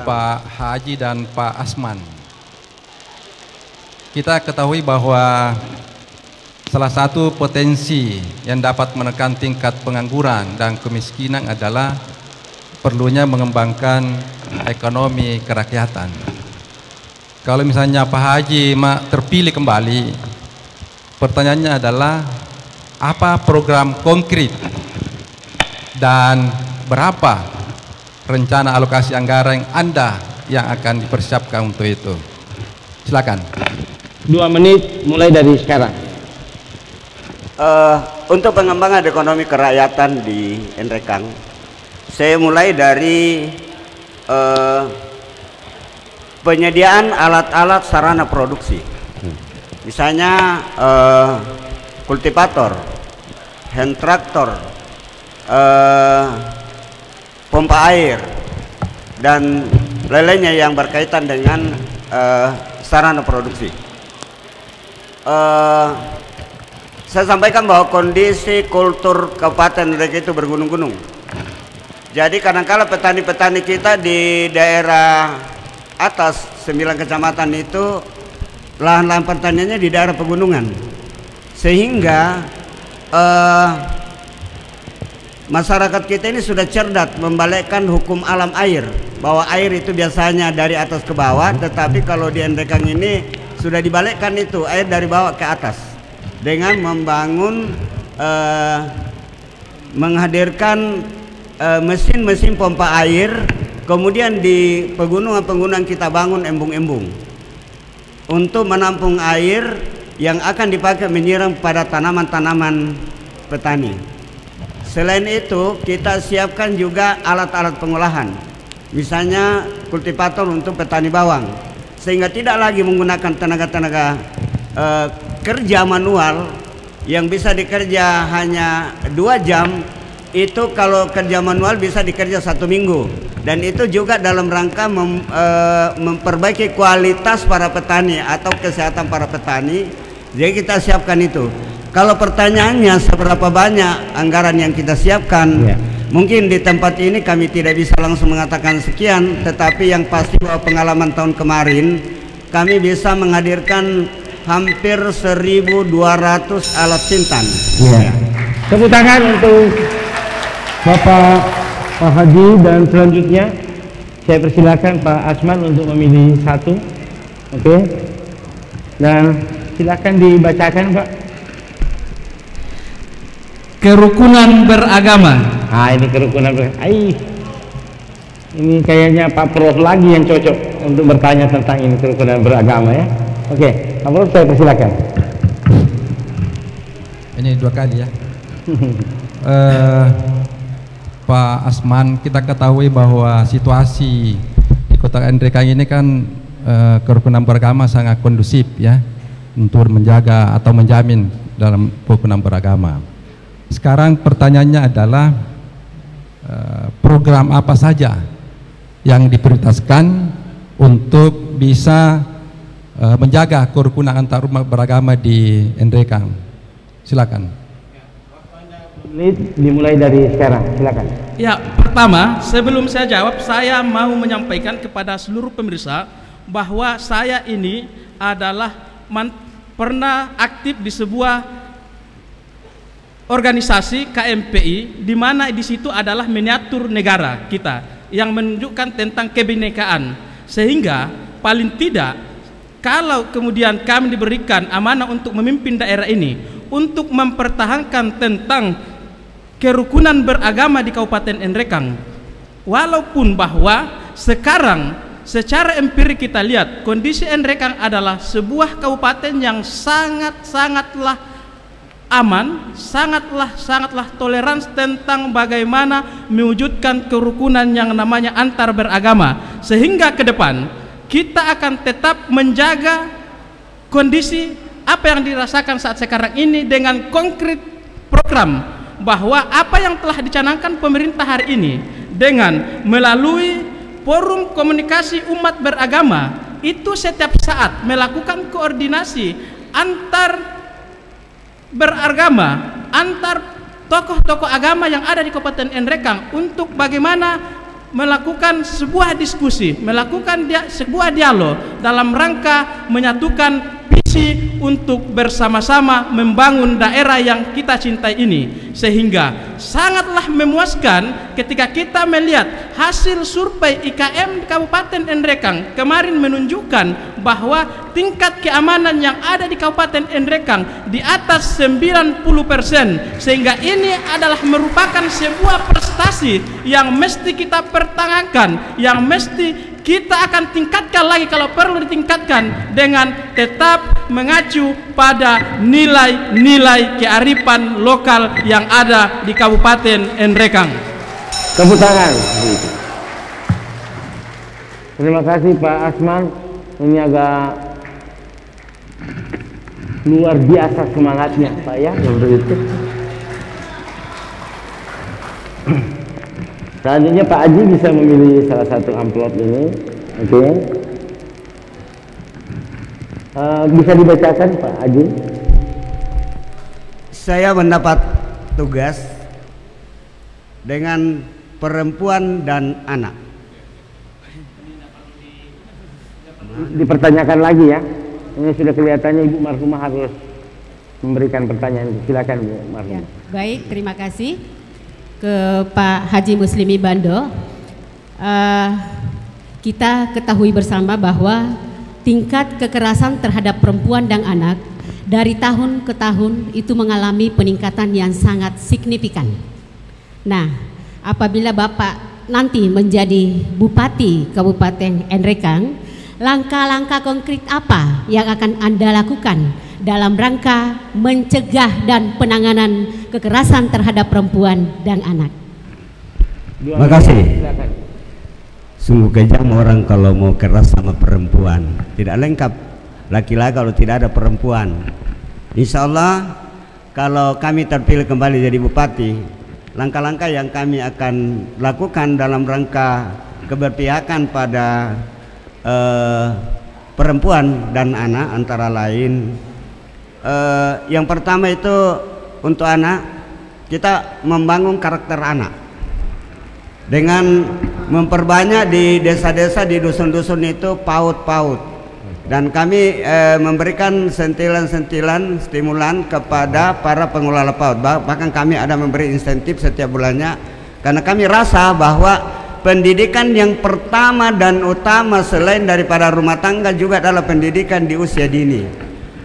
Pak Haji dan Pak Asman. Kita ketahui bahwa salah satu potensi yang dapat menekan tingkat pengangguran dan kemiskinan adalah perlunya mengembangkan ekonomi kerakyatan. Kalau misalnya Pak Haji terpilih kembali, pertanyaannya adalah apa program konkret dan berapa rencana alokasi anggaran Anda yang akan dipersiapkan untuk itu? Silakan. 2 menit mulai dari sekarang. Untuk pengembangan ekonomi kerakyatan di Nrekang, saya mulai dari penyediaan alat-alat sarana produksi. Misalnya kultivator, hand traktor, pompa air, dan lainnya yang berkaitan dengan sarana produksi. Saya sampaikan bahwa kondisi kultur Kabupaten Nrekang itu bergunung-gunung. Jadi kadang-kala petani-petani kita di daerah atas 9 kecamatan itu lahan-lahan pertaniannya di daerah pegunungan, sehingga masyarakat kita ini sudah cerdas membalikkan hukum alam air, bahwa air itu biasanya dari atas ke bawah, tetapi kalau di Nrekang ini sudah dibalikkan itu air dari bawah ke atas dengan membangun menghadirkan mesin-mesin pompa air. Kemudian di pegunungan-pegunungan kita bangun embung-embung untuk menampung air yang akan dipakai menyiram pada tanaman-tanaman petani. Selain itu kita siapkan juga alat-alat pengolahan, misalnya kultivator untuk petani bawang, sehingga tidak lagi menggunakan tenaga-tenaga kerja manual yang bisa dikerja hanya 2 jam. Itu kalau kerja manual bisa dikerja 1 minggu, dan itu juga dalam rangka memperbaiki kualitas para petani atau kesehatan para petani. Jadi kita siapkan itu. Kalau pertanyaannya seberapa banyak anggaran yang kita siapkan, mungkin di tempat ini kami tidak bisa langsung mengatakan sekian, tetapi yang pasti bahwa pengalaman tahun kemarin kami bisa menghadirkan hampir 1.200 alat sintan. Tepuk tangan untuk Bapak Haji, dan selanjutnya saya persilakan Pak Asman untuk memilih 1. Oke. Dan silakan dibacakan, Pak. Kerukunan beragama. Ini kerukunan beragama. Ini kayaknya Pak Prof lagi yang cocok untuk bertanya tentang ini, kerukunan beragama ya. Oke, Pak Prof, saya persilakan. Ini 2 kali ya. Pak Asman, kita ketahui bahwa situasi di Kota Nrekang ini kan kerukunan beragama sangat kondusif ya, untuk menjaga atau menjamin dalam kerukunan beragama. Sekarang pertanyaannya adalah program apa saja yang diprioritaskan untuk bisa menjaga kerukunan antarumat beragama di Nrekang. Silakan. Dimulai dari sekarang, silakan. Ya, pertama, sebelum saya jawab, saya mau menyampaikan kepada seluruh pemirsa bahwa saya ini adalah pernah aktif di sebuah organisasi KMPI, di mana di situ adalah miniatur negara kita yang menunjukkan tentang kebinekaan, sehingga paling tidak kalau kemudian kami diberikan amanah untuk memimpin daerah ini untuk mempertahankan tentang kerukunan beragama di Kabupaten Nrekang, walaupun bahwa sekarang secara empirik kita lihat kondisi Nrekang adalah sebuah kabupaten yang sangatlah aman, sangatlah toleran tentang bagaimana mewujudkan kerukunan yang namanya antar beragama, sehingga ke depan kita akan tetap menjaga kondisi apa yang dirasakan saat sekarang ini dengan konkret program, bahwa apa yang telah dicanangkan pemerintah hari ini dengan melalui forum komunikasi umat beragama itu setiap saat melakukan koordinasi antar beragama, antar tokoh-tokoh agama yang ada di Kabupaten Nrekang untuk bagaimana melakukan sebuah diskusi, melakukan sebuah dialog dalam rangka menyatukan visi untuk bersama-sama membangun daerah yang kita cintai ini, sehingga sangatlah memuaskan ketika kita melihat hasil survei IKM Kabupaten Nrekang kemarin menunjukkan bahwa tingkat keamanan yang ada di Kabupaten Nrekang di atas 90%, sehingga ini adalah merupakan sebuah prestasi yang mesti kita pertahankan, yang mesti kita akan tingkatkan lagi kalau perlu ditingkatkan dengan tetap mengacu pada nilai-nilai kearifan lokal yang ada di Kabupaten Nrekang. Tepuk tangan. Terima kasih Pak Asman. Ini agak luar biasa semangatnya Pak ya, begitu. Selanjutnya Pak Haji bisa memilih salah satu amplop ini, oke? Bisa dibacakan Pak Haji? Saya mendapat tugas dengan perempuan dan anak. Dipertanyakan lagi ya. Ini sudah kelihatannya Ibu Marhumah harus memberikan pertanyaan. Silakan Bu Marhumah. Ya, baik, terima kasih ke Pak Haji Muslimi Bando. Kita ketahui bersama bahwa tingkat kekerasan terhadap perempuan dan anak dari tahun ke tahun itu mengalami peningkatan yang sangat signifikan. Nah, apabila Bapak nanti menjadi Bupati Kabupaten Nrekang, langkah-langkah konkret apa yang akan Anda lakukan dalam rangka mencegah dan penanganan kekerasan terhadap perempuan dan anak? Terima kasih. Sungguh kejam orang kalau mau keras sama perempuan. Tidak lengkap laki-laki kalau tidak ada perempuan. Insya Allah kalau kami terpilih kembali jadi bupati, langkah-langkah yang kami akan lakukan dalam rangka keberpihakan pada perempuan dan anak antara lain, yang pertama itu untuk anak, kita membangun karakter anak dengan memperbanyak di desa-desa, di dusun-dusun itu PAUD-PAUD, dan kami memberikan sentilan-sentilan stimulan kepada para pengelola PAUD. Bahkan kami ada memberi insentif setiap bulannya, karena kami rasa bahwa pendidikan yang pertama dan utama selain daripada rumah tangga juga adalah pendidikan di usia dini.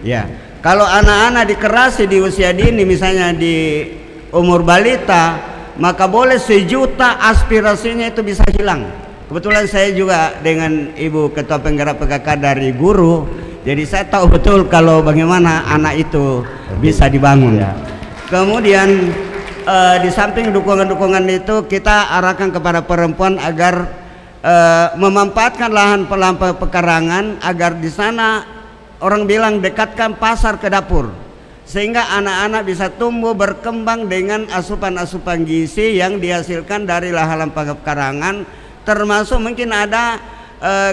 Ya, kalau anak-anak dikerasi di usia dini, misalnya di umur balita, maka boleh sejuta aspirasinya itu bisa hilang. Kebetulan saya juga dengan Ibu Ketua Penggerak PKK dari guru, jadi saya tahu betul kalau bagaimana anak itu bisa dibangun. Kemudian di samping dukungan-dukungan itu, kita arahkan kepada perempuan agar memanfaatkan lahan pekarangan, agar di sana orang bilang dekatkan pasar ke dapur, sehingga anak-anak bisa tumbuh berkembang dengan asupan-asupan gizi yang dihasilkan dari lahan pekarangan. Termasuk mungkin ada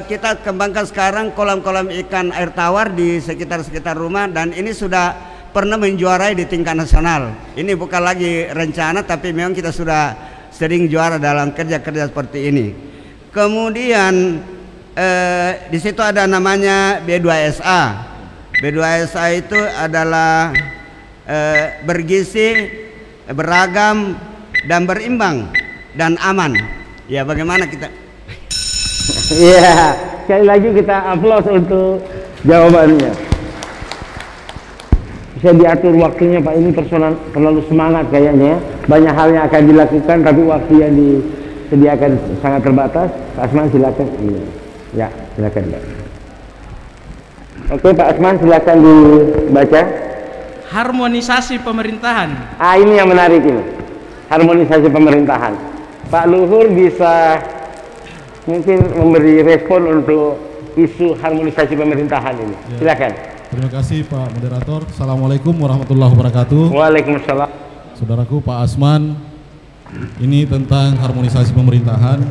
kita kembangkan sekarang kolam-kolam ikan air tawar di sekitar rumah, dan ini sudah pernah menjuarai di tingkat nasional. Ini bukan lagi rencana, tapi memang kita sudah sering juara dalam kerja-kerja seperti ini. Kemudian di situ ada namanya B2SA. B2SA itu adalah bergizi, beragam, dan berimbang dan aman. Ya, bagaimana kita? Iya, sekali lagi kita aplaus untuk jawabannya. Bisa diatur waktunya Pak, ini terlalu semangat kayaknya. Banyak hal yang akan dilakukan, tapi waktu yang disediakan sangat terbatas. Pak Asman silakan. Ya, silakan Pak. Oke Pak Asman, silakan dibaca. Harmonisasi pemerintahan. Ini yang menarik ini. Harmonisasi pemerintahan. Pak Luhur bisa mungkin memberi respon untuk isu harmonisasi pemerintahan ini. Silakan. Terima kasih Pak Moderator. Assalamualaikum warahmatullahi wabarakatuh. Waalaikumsalam. Saudaraku Pak Asman, ini tentang harmonisasi pemerintahan.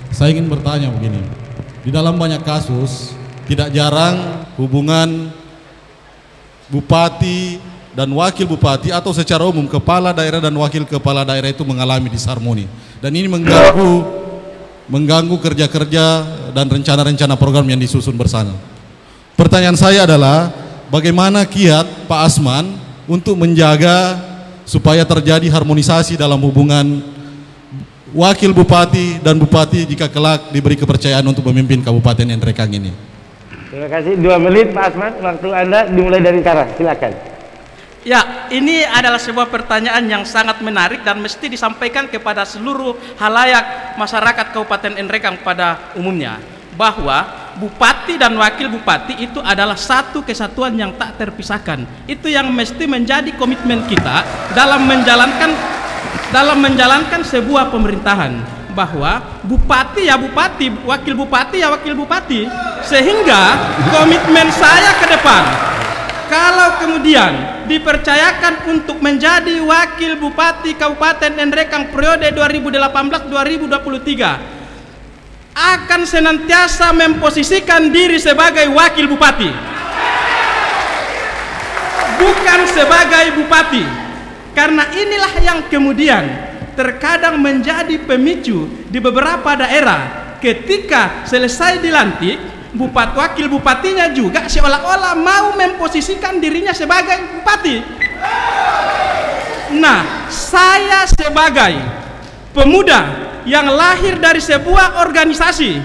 Saya ingin bertanya begini. Di dalam banyak kasus, tidak jarang hubungan bupati dan wakil bupati atau secara umum kepala daerah dan wakil kepala daerah itu mengalami disharmoni. Dan ini mengganggu kerja-kerja dan rencana-rencana program yang disusun bersama. Pertanyaan saya adalah, bagaimana kiat Pak Asman untuk menjaga supaya terjadi harmonisasi dalam hubungan wakil bupati dan bupati jika kelak diberi kepercayaan untuk memimpin Kabupaten Nrekang ini. Terima kasih. 2 menit Pak Asman, waktu Anda dimulai dari sekarang. Silakan. Ya, ini adalah sebuah pertanyaan yang sangat menarik dan mesti disampaikan kepada seluruh halayak masyarakat Kabupaten Nrekang pada umumnya, bahwa bupati dan wakil bupati itu adalah satu kesatuan yang tak terpisahkan. Itu yang mesti menjadi komitmen kita dalam menjalankan sebuah pemerintahan, bahwa bupati ya bupati, wakil bupati ya wakil bupati. Sehingga komitmen saya ke depan, kalau kemudian dipercayakan untuk menjadi wakil bupati Kabupaten Nrekang periode 2018-2023, akan senantiasa memposisikan diri sebagai wakil bupati, bukan sebagai bupati. Karena inilah yang kemudian terkadang menjadi pemicu di beberapa daerah, ketika selesai dilantik, wakil bupatinya juga seolah-olah mau memposisikan dirinya sebagai bupati. Nah, saya sebagai pemuda yang lahir dari sebuah organisasi,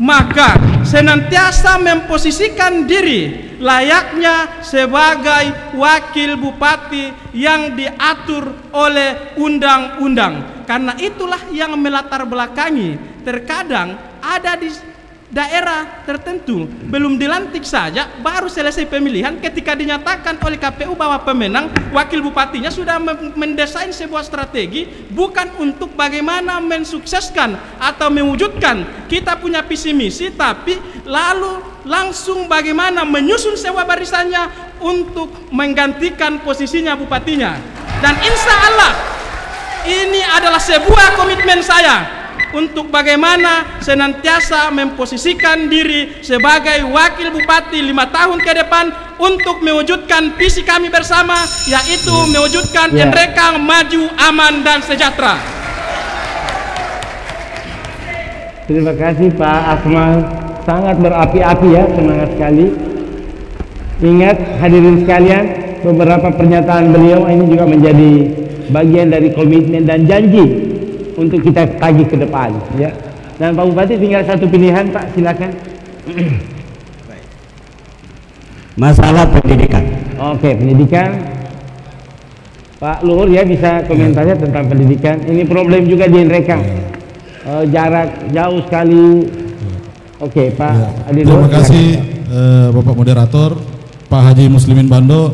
maka senantiasa memposisikan diri layaknya sebagai wakil bupati yang diatur oleh undang-undang. Karena itulah yang melatar belakangi terkadang ada di daerah tertentu belum dilantik saja, baru selesai pemilihan, ketika dinyatakan oleh KPU bahwa pemenang, wakil bupatinya sudah mendesain sebuah strategi bukan untuk bagaimana mensukseskan atau mewujudkan kita punya visi misi, tapi lalu langsung bagaimana menyusun sebuah barisannya untuk menggantikan posisinya bupatinya. Dan insya Allah ini adalah sebuah komitmen saya untuk bagaimana senantiasa memposisikan diri sebagai wakil bupati 5 tahun ke depan untuk mewujudkan visi kami bersama, yaitu mewujudkan Nrekang maju, aman, dan sejahtera. Terima kasih Pak Asman, sangat berapi-api ya, semangat sekali. Ingat hadirin sekalian, beberapa pernyataan beliau ini juga menjadi bagian dari komitmen dan janji untuk kita tagih ke depan, ya. Dan Pak Bupati tinggal satu pilihan, Pak, silakan. Masalah pendidikan. Oke, pendidikan. Pak Luhur ya bisa komentarnya tentang pendidikan. Ini problem juga di Nrekang. Jarak jauh sekali. Oke, Pak Adi Luhur. Terima kasih Bapak Moderator, Pak Haji Muslimin Bando.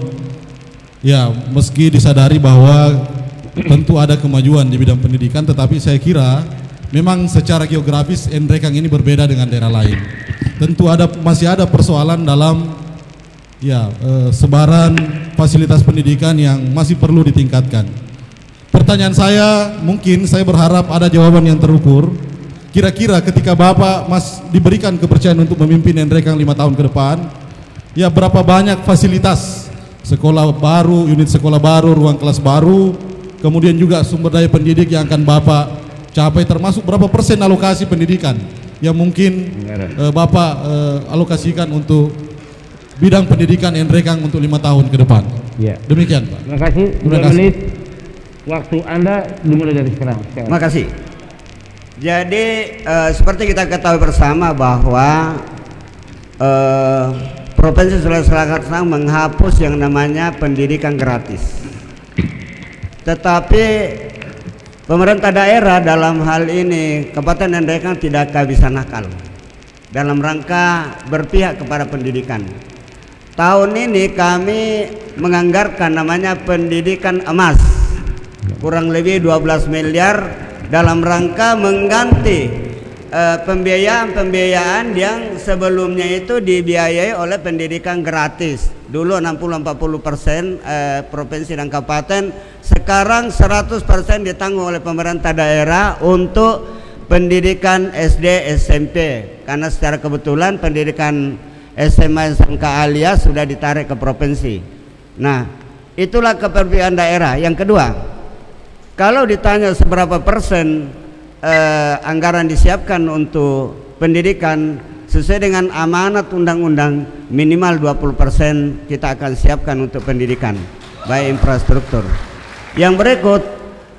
Ya, meski disadari bahwa tentu ada kemajuan di bidang pendidikan, tetapi saya kira memang secara geografis Nrekang ini berbeda dengan daerah lain. Tentu masih ada persoalan dalam sebaran fasilitas pendidikan yang masih perlu ditingkatkan. Pertanyaan saya, mungkin saya berharap ada jawaban yang terukur. Kira-kira ketika Bapak diberikan kepercayaan untuk memimpin Nrekang 5 tahun ke depan, ya berapa banyak fasilitas sekolah baru, unit sekolah baru, ruang kelas baru, kemudian juga sumber daya pendidik yang akan Bapak capai, termasuk berapa persen alokasi pendidikan yang mungkin Bapak alokasikan untuk bidang pendidikan Nrekang untuk 5 tahun ke depan. Ya. Demikian Pak. Terima kasih. 2 menit waktu Anda dimulai dari sekarang. Terima kasih. Jadi seperti kita ketahui bersama bahwa Provinsi Sulawesi Selatan menghapus yang namanya pendidikan gratis. Tetapi pemerintah daerah dalam hal ini Kabupaten Nrekang tidak bisa nakal dalam rangka berpihak kepada pendidikan. Tahun ini kami menganggarkan namanya pendidikan emas, kurang lebih 12 miliar dalam rangka mengganti pembiayaan yang sebelumnya itu dibiayai oleh pendidikan gratis. Dulu 60-40% provinsi dan kabupaten, sekarang 100% ditanggung oleh pemerintah daerah untuk pendidikan SD SMP, karena secara kebetulan pendidikan SMA SMK Alia sudah ditarik ke provinsi. Nah, itulah keperbiaan daerah. Yang kedua, kalau ditanya seberapa persen anggaran disiapkan untuk pendidikan, sesuai dengan amanat undang-undang minimal 20% kita akan siapkan untuk pendidikan, baik infrastruktur. Yang berikut,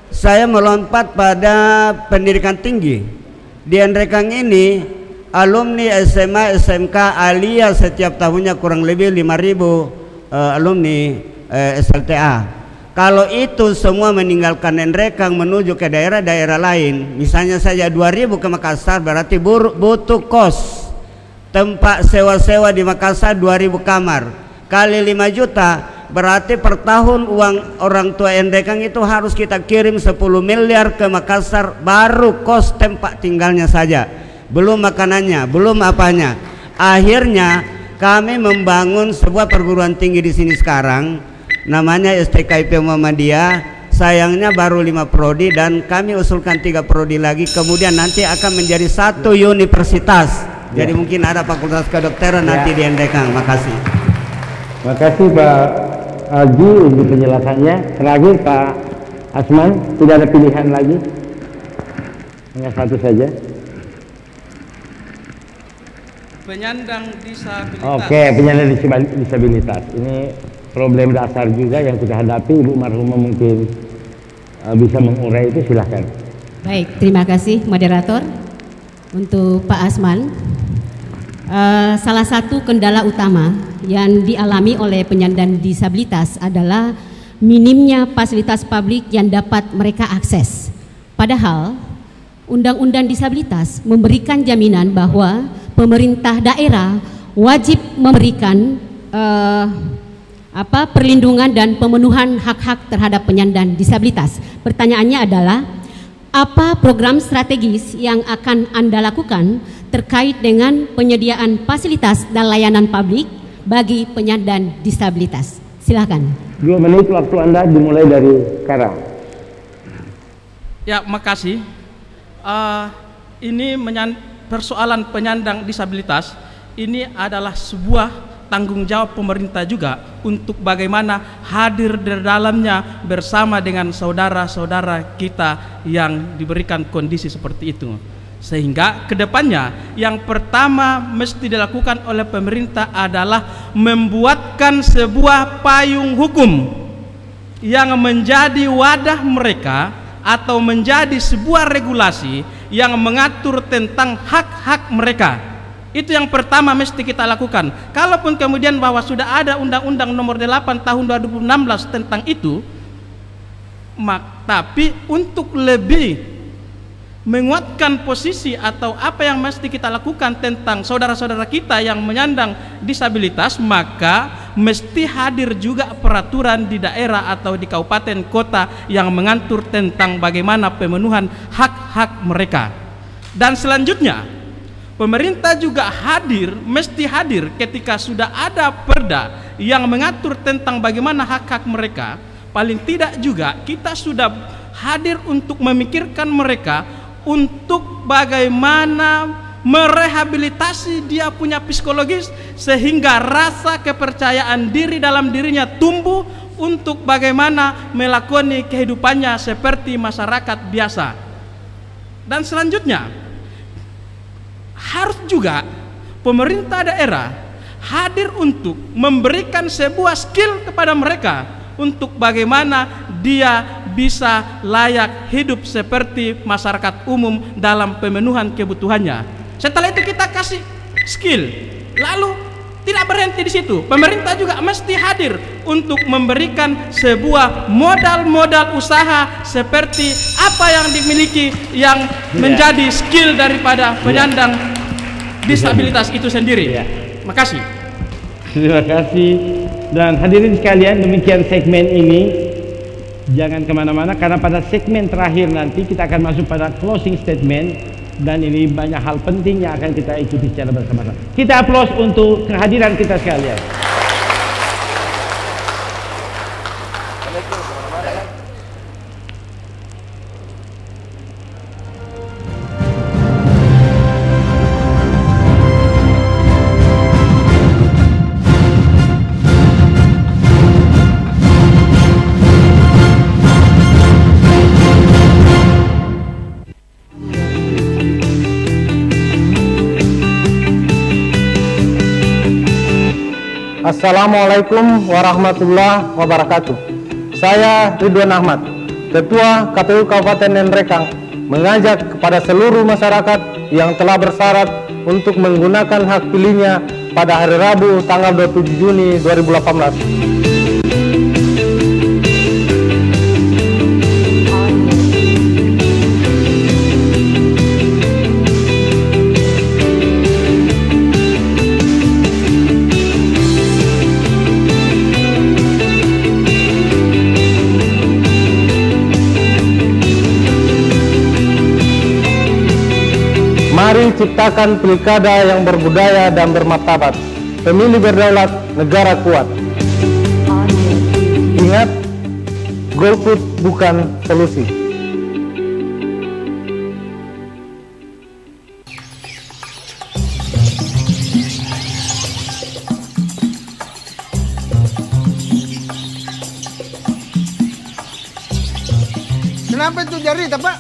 saya melompat pada pendidikan tinggi. Di Nrekang ini alumni SMA, SMK, Alia setiap tahunnya kurang lebih 5.000 alumni SLTA. Kalau itu semua meninggalkan Nrekang menuju ke daerah-daerah lain, misalnya saja 2.000 ke Makassar, berarti butuh kos, tempat sewa-sewa di Makassar 2.000 kamar, kali 5 juta, berarti per tahun uang orang tua Nrekang itu harus kita kirim 10 miliar ke Makassar, baru kos tempat tinggalnya saja, belum makanannya, belum apanya. Akhirnya kami membangun sebuah perguruan tinggi di sini sekarang, namanya STKIP Muhammadiyah. Sayangnya baru 5 prodi dan kami usulkan 3 prodi lagi, kemudian nanti akan menjadi 1 universitas. Jadi mungkin ada fakultas kedokteran nanti di Nrekang. Makasih. Makasih Pak Alji untuk penjelasannya. Terakhir Pak Asman, tidak ada pilihan lagi, hanya satu saja. Penyandang disabilitas. Oke, penyandang disabilitas. Ini problem dasar juga yang kita hadapi. Ibu marhumah mungkin bisa mengurai itu, silahkan. Baik, terima kasih moderator. Untuk Pak Asman, salah satu kendala utama yang dialami oleh penyandang disabilitas adalah minimnya fasilitas publik yang dapat mereka akses. Padahal Undang-Undang Disabilitas memberikan jaminan bahwa pemerintah daerah wajib memberikan perlindungan dan pemenuhan hak-hak terhadap penyandang disabilitas. Pertanyaannya adalah, apa program strategis yang akan Anda lakukan terkait dengan penyediaan fasilitas dan layanan publik bagi penyandang disabilitas? Silakan. 2 menit waktu Anda dimulai dari sekarang. Ya, makasih. Ini persoalan penyandang disabilitas ini adalah sebuah tanggung jawab pemerintah juga untuk bagaimana hadir di dalamnya bersama dengan saudara-saudara kita yang diberikan kondisi seperti itu. Sehingga kedepannya yang pertama mesti dilakukan oleh pemerintah adalah membuatkan sebuah payung hukum yang menjadi wadah mereka atau menjadi sebuah regulasi yang mengatur tentang hak-hak mereka. Itu yang pertama mesti kita lakukan. Kalaupun kemudian bahwa sudah ada Undang-Undang Nomor 8 Tahun 2016 tentang itu, tapi untuk lebih menguatkan posisi atau apa yang mesti kita lakukan tentang saudara-saudara kita yang menyandang disabilitas, maka mesti hadir juga peraturan di daerah atau di kabupaten kota yang mengatur tentang bagaimana pemenuhan hak-hak mereka. Dan selanjutnya pemerintah juga mesti hadir ketika sudah ada perda yang mengatur tentang bagaimana hak-hak mereka. Paling tidak juga kita sudah hadir untuk memikirkan mereka untuk bagaimana merehabilitasi dia punya psikologis sehingga rasa kepercayaan diri dalam dirinya tumbuh untuk bagaimana melakoni kehidupannya seperti masyarakat biasa. Dan selanjutnya harus juga pemerintah daerah hadir untuk memberikan sebuah skill kepada mereka untuk bagaimana dia bisa layak hidup seperti masyarakat umum dalam pemenuhan kebutuhannya. Setelah itu kita kasih skill, lalu tidak berhenti di situ. Pemerintah juga mesti hadir untuk memberikan sebuah modal-modal usaha seperti apa yang dimiliki yang menjadi skill daripada penyandang disabilitas itu sendiri. Makasih. Terima kasih. Dan hadirin sekalian, demikian segmen ini. Jangan kemana-mana karena pada segmen terakhir nanti kita akan masuk pada closing statement dan ini banyak hal penting yang akan kita ikuti secara bersama-sama. Kita aplaus untuk kehadiran kita sekalian. Assalamualaikum warahmatullahi wabarakatuh. Saya Ridwan Ahmad, Ketua KPU Kabupaten Nrekang, mengajak kepada seluruh masyarakat yang telah bersyarat untuk menggunakan hak pilihnya pada hari Rabu tanggal 27 Juni 2018. Mari ciptakan pilkada yang berbudaya dan bermartabat. Pemilih berdaulat, negara kuat. Ingat, golput bukan solusi. Kenapa itu jari, Pak?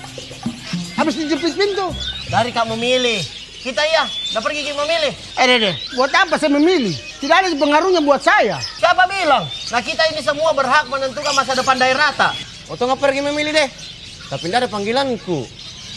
Habis dijepit pintu. Dari Kak memilih. Kita ya, udah pergi kita memilih. Deh. Buat apa saya memilih? Tidak ada pengaruhnya buat saya. Siapa bilang? Nah kita ini semua berhak menentukan masa depan daerah tak? Waktu nggak pergi memilih deh. Tapi tidak ada panggilanku.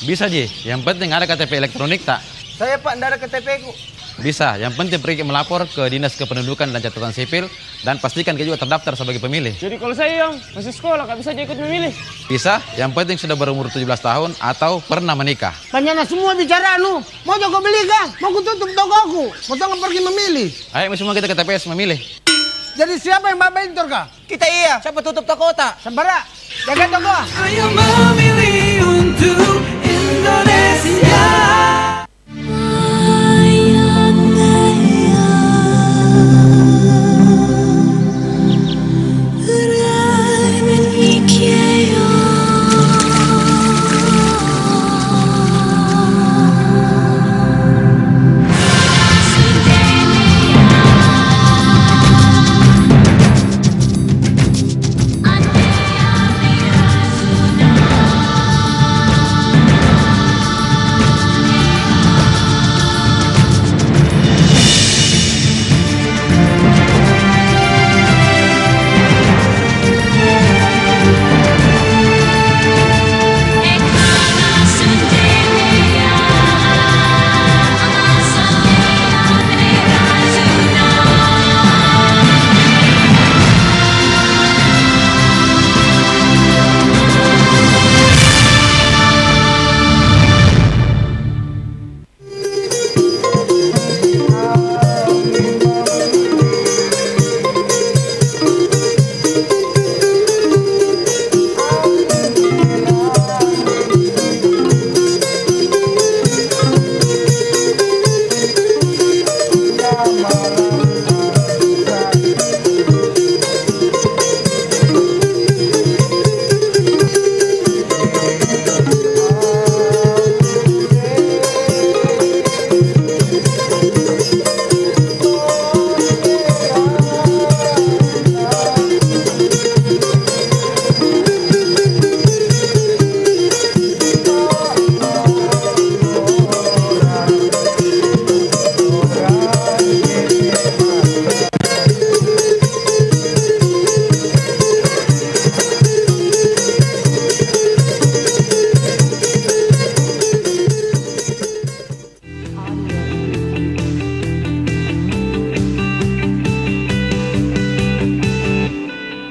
Bisa Ji, yang penting ada KTP elektronik tak? Saya Pak, tidak ada KTP ku. Bisa, yang penting pergi melapor ke Dinas Kependudukan dan Catatan Sipil dan pastikan dia juga terdaftar sebagai pemilih. Jadi kalau saya yang masih sekolah, nggak bisa aja ikut memilih. Bisa, yang penting sudah berumur 17 tahun atau pernah menikah. Tanya semua bicara mau jago beli kah? Mau ku tutup tokoku, mau tengah pergi memilih. Ayo semua kita ke TPS memilih. Jadi siapa yang bapak bentor kah? Kita iya, siapa tutup toko tak? Sembara, jaga toko. Ayo memilih untuk Indonesia.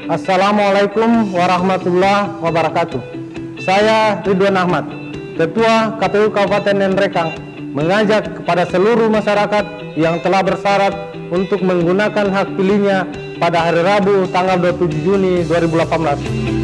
Assalamualaikum warahmatullahi wabarakatuh. Saya Ridwan Ahmad, Ketua KPU Kabupaten Nrekang, mengajak kepada seluruh masyarakat yang telah bersyarat untuk menggunakan hak pilihnya pada hari Rabu tanggal 27 Juni 2018.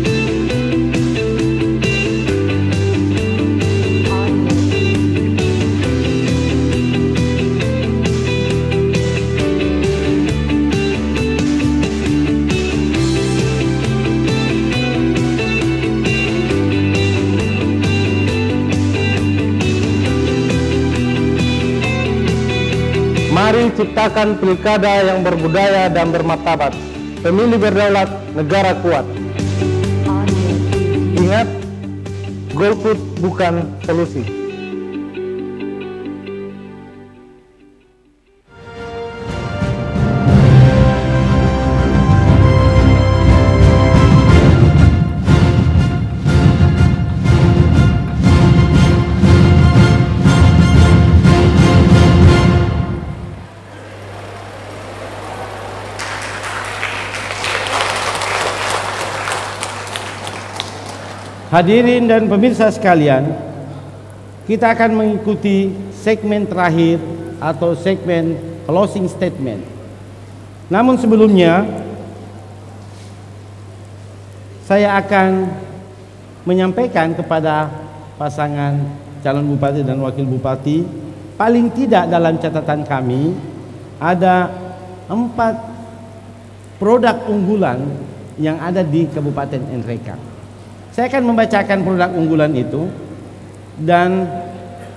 Mari ciptakan pilkada yang berbudaya dan bermartabat. Pemilih berdaulat, negara kuat. Ingat, golput bukan solusi. Hadirin dan pemirsa sekalian, kita akan mengikuti segmen terakhir atau segmen closing statement. Namun sebelumnya, saya akan menyampaikan kepada pasangan calon bupati dan wakil bupati, paling tidak dalam catatan kami ada 4 produk unggulan yang ada di Kabupaten Nrekang. Saya akan membacakan produk unggulan itu dan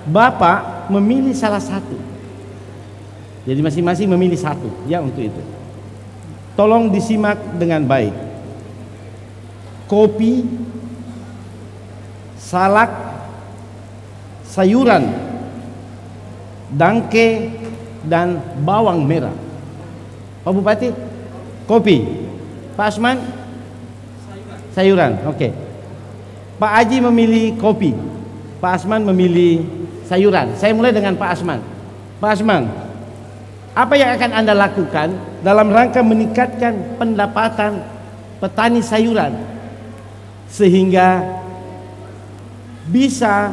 Bapak memilih salah satu. Jadi masing-masing memilih satu ya untuk itu. Tolong disimak dengan baik. Kopi, salak, sayuran, dangke, dan bawang merah. Pak Bupati, kopi. Pak Asman, sayuran. Oke. Pak Aji memilih kopi. Pak Asman memilih sayuran. Saya mulai dengan Pak Asman. Pak Asman, apa yang akan Anda lakukan dalam rangka meningkatkan pendapatan petani sayuran sehingga bisa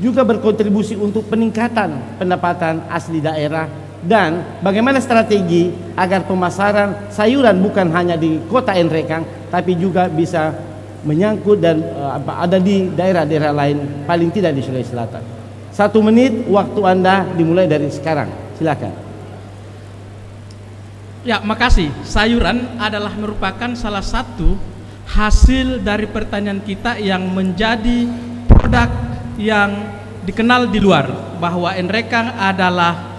juga berkontribusi untuk peningkatan pendapatan asli daerah, dan bagaimana strategi agar pemasaran sayuran bukan hanya di kota Nrekang tapi juga bisa menyangkut dan ada di daerah-daerah lain, paling tidak di Sulawesi Selatan. 1 menit waktu Anda dimulai dari sekarang, silakan. Ya, makasih. Sayuran adalah merupakan salah satu hasil dari pertanian kita yang menjadi produk yang dikenal di luar, bahwa Nrekang adalah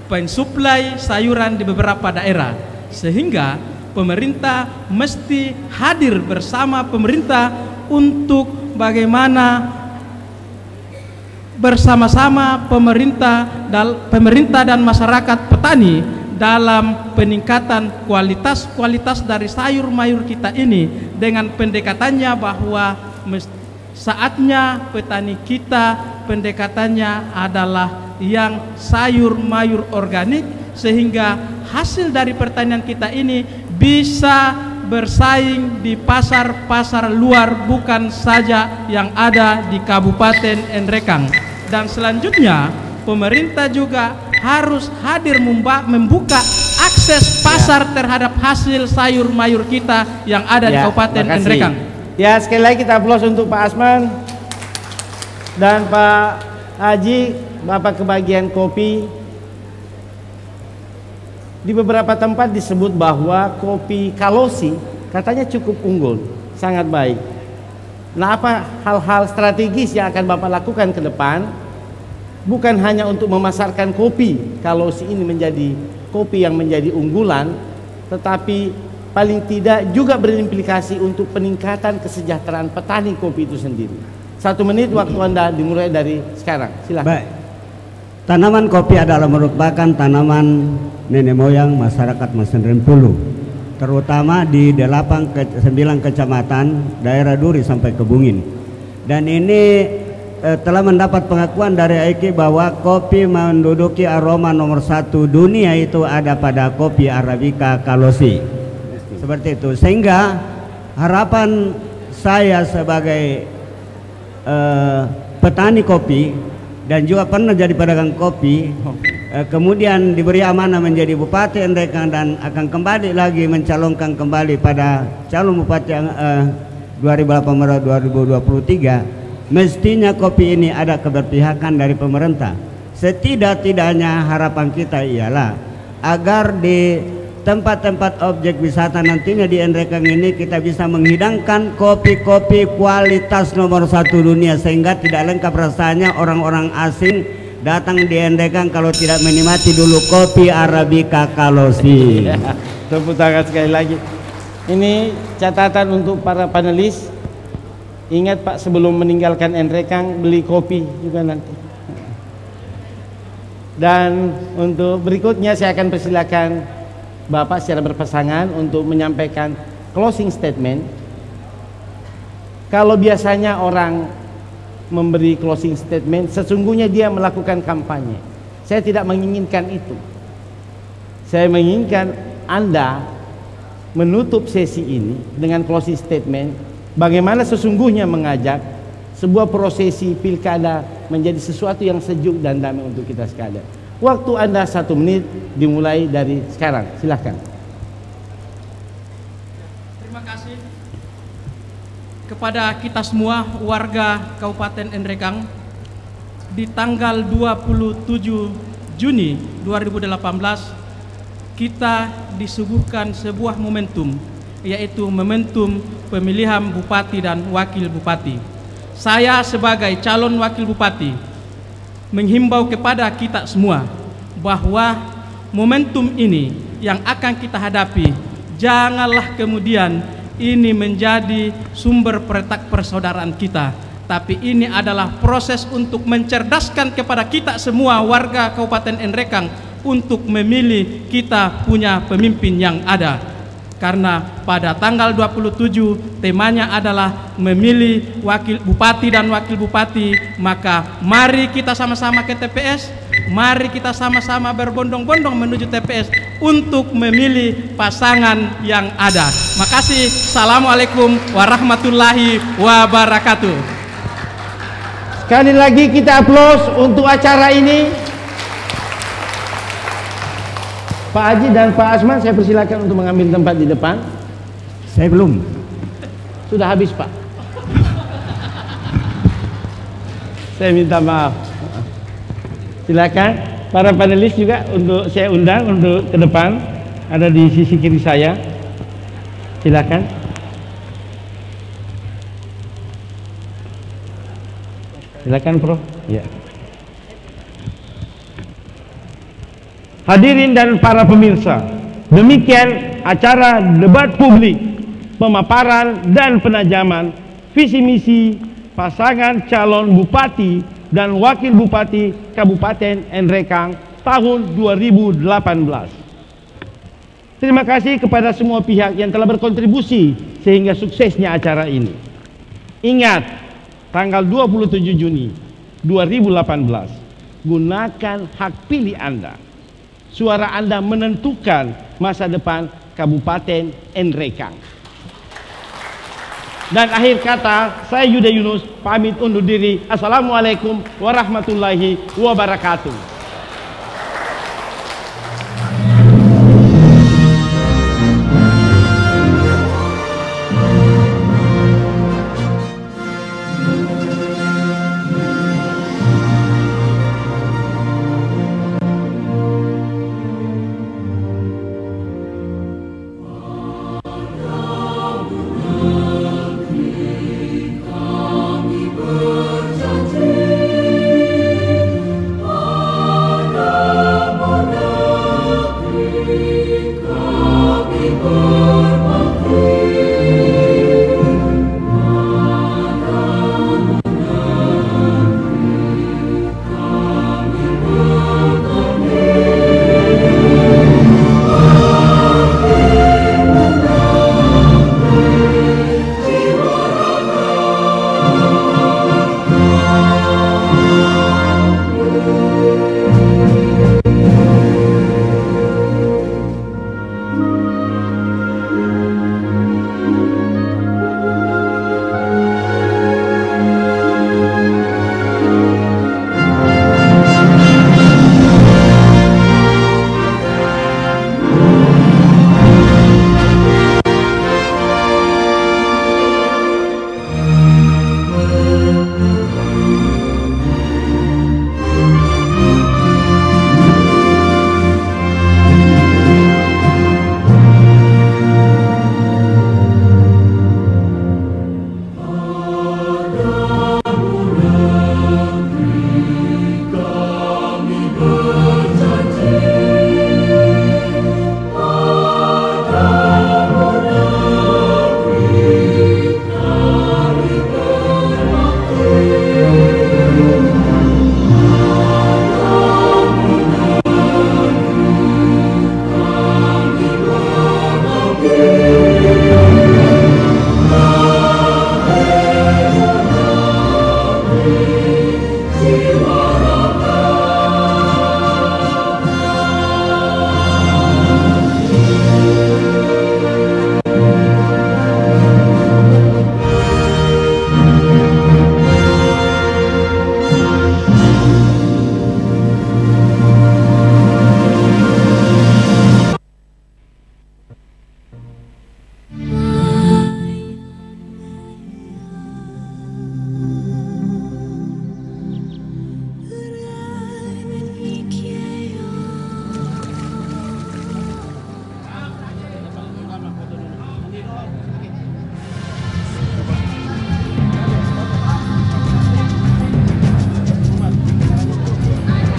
pensuplai sayuran di beberapa daerah, sehingga pemerintah mesti hadir bersama pemerintah untuk bagaimana bersama-sama pemerintah dan masyarakat petani dalam peningkatan kualitas dari sayur mayur kita ini, dengan pendekatannya bahwa saatnya petani kita pendekatannya adalah yang sayur mayur organik, sehingga hasil dari pertanian kita ini bisa bersaing di pasar-pasar luar, bukan saja yang ada di Kabupaten Nrekang. Dan selanjutnya pemerintah juga harus hadir membuka akses pasar terhadap hasil sayur mayur kita yang ada di Kabupaten Nrekang. Ya, sekali lagi kita aplaus untuk Pak Asman dan Pak Haji, Bapak kebagian kopi. Di beberapa tempat disebut bahwa kopi Kalosi katanya cukup unggul, sangat baik. Nah, apa hal-hal strategis yang akan Bapak lakukan ke depan? Bukan hanya untuk memasarkan kopi Kalosi ini menjadi kopi yang menjadi unggulan, tetapi paling tidak juga berimplikasi untuk peningkatan kesejahteraan petani kopi itu sendiri. 1 menit waktu Anda dimulai dari sekarang, silakan. Baik. Tanaman kopi adalah merupakan tanaman nenek moyang masyarakat Mesin Rempulu, terutama di 8 ke 9 kecamatan daerah Duri sampai ke Bungin. Dan ini telah mendapat pengakuan dari AIKI bahwa kopi menduduki aroma nomor 1 dunia itu ada pada kopi Arabica Kalosi. Seperti itu, sehingga harapan saya sebagai petani kopi dan juga pernah jadi pedagang kopi, kemudian diberi amanah menjadi Bupati Nrekang dan akan kembali lagi mencalonkan kembali pada calon Bupati yang 2018-2023, mestinya kopi ini ada keberpihakan dari pemerintah. Setidak-tidaknya harapan kita ialah agar di tempat-tempat objek wisata nantinya di Nrekang ini kita bisa menghidangkan kopi-kopi kualitas nomor 1 dunia, sehingga tidak lengkap rasanya orang-orang asing datang di Nrekang kalau tidak menikmati dulu kopi Arabica Kalosi. Tepuk tangan sekali lagi. Ini catatan untuk para panelis. Ingat Pak, sebelum meninggalkan Nrekang beli kopi juga nanti. Dan untuk berikutnya saya akan persilakan Bapak secara berpasangan untuk menyampaikan closing statement. Kalau biasanya orang memberi closing statement, sesungguhnya dia melakukan kampanye. Saya tidak menginginkan itu. Saya menginginkan Anda menutup sesi ini dengan closing statement bagaimana sesungguhnya mengajak sebuah prosesi pilkada menjadi sesuatu yang sejuk dan damai untuk kita sekalian. Waktu Anda 1 menit dimulai dari sekarang. Silahkan. Terima kasih kepada kita semua warga Kabupaten Nrekang. Di tanggal 27 Juni 2018 kita disuguhkan sebuah momentum, yaitu momentum pemilihan bupati dan wakil bupati. Saya sebagai calon wakil bupati menghimbau kepada kita semua bahwa momentum ini yang akan kita hadapi, janganlah kemudian ini menjadi sumber peretak persaudaraan kita, tapi ini adalah proses untuk mencerdaskan kepada kita semua warga Kabupaten Nrekang untuk memilih kita punya pemimpin yang ada. Karena pada tanggal 27 temanya adalah memilih wakil bupati dan wakil bupati, maka mari kita sama-sama ke TPS, mari kita sama-sama berbondong-bondong menuju TPS untuk memilih pasangan yang ada. Makasih. Assalamualaikum warahmatullahi wabarakatuh. Sekali lagi kita aplaus untuk acara ini. Pak Haji dan Pak Asman, saya persilakan untuk mengambil tempat di depan. Saya belum. Sudah habis, Pak. Saya minta maaf. Silakan para panelis juga untuk saya undang untuk ke depan. Ada di sisi kiri saya. Silakan. Silakan, Prof. Ya. Hadirin dan para pemirsa, demikian acara debat publik, pemaparan dan penajaman visi misi pasangan calon bupati dan wakil bupati Kabupaten Nrekang tahun 2018. Terima kasih kepada semua pihak yang telah berkontribusi sehingga suksesnya acara ini. Ingat, tanggal 27 Juni 2018, gunakan hak pilih Anda. Suara Anda menentukan masa depan Kabupaten Nrekang. Dan akhir kata, saya Yuda Yunus pamit undur diri. Assalamualaikum warahmatullahi wabarakatuh. Kami berjanji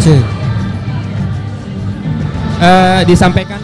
Cek. Disampaikan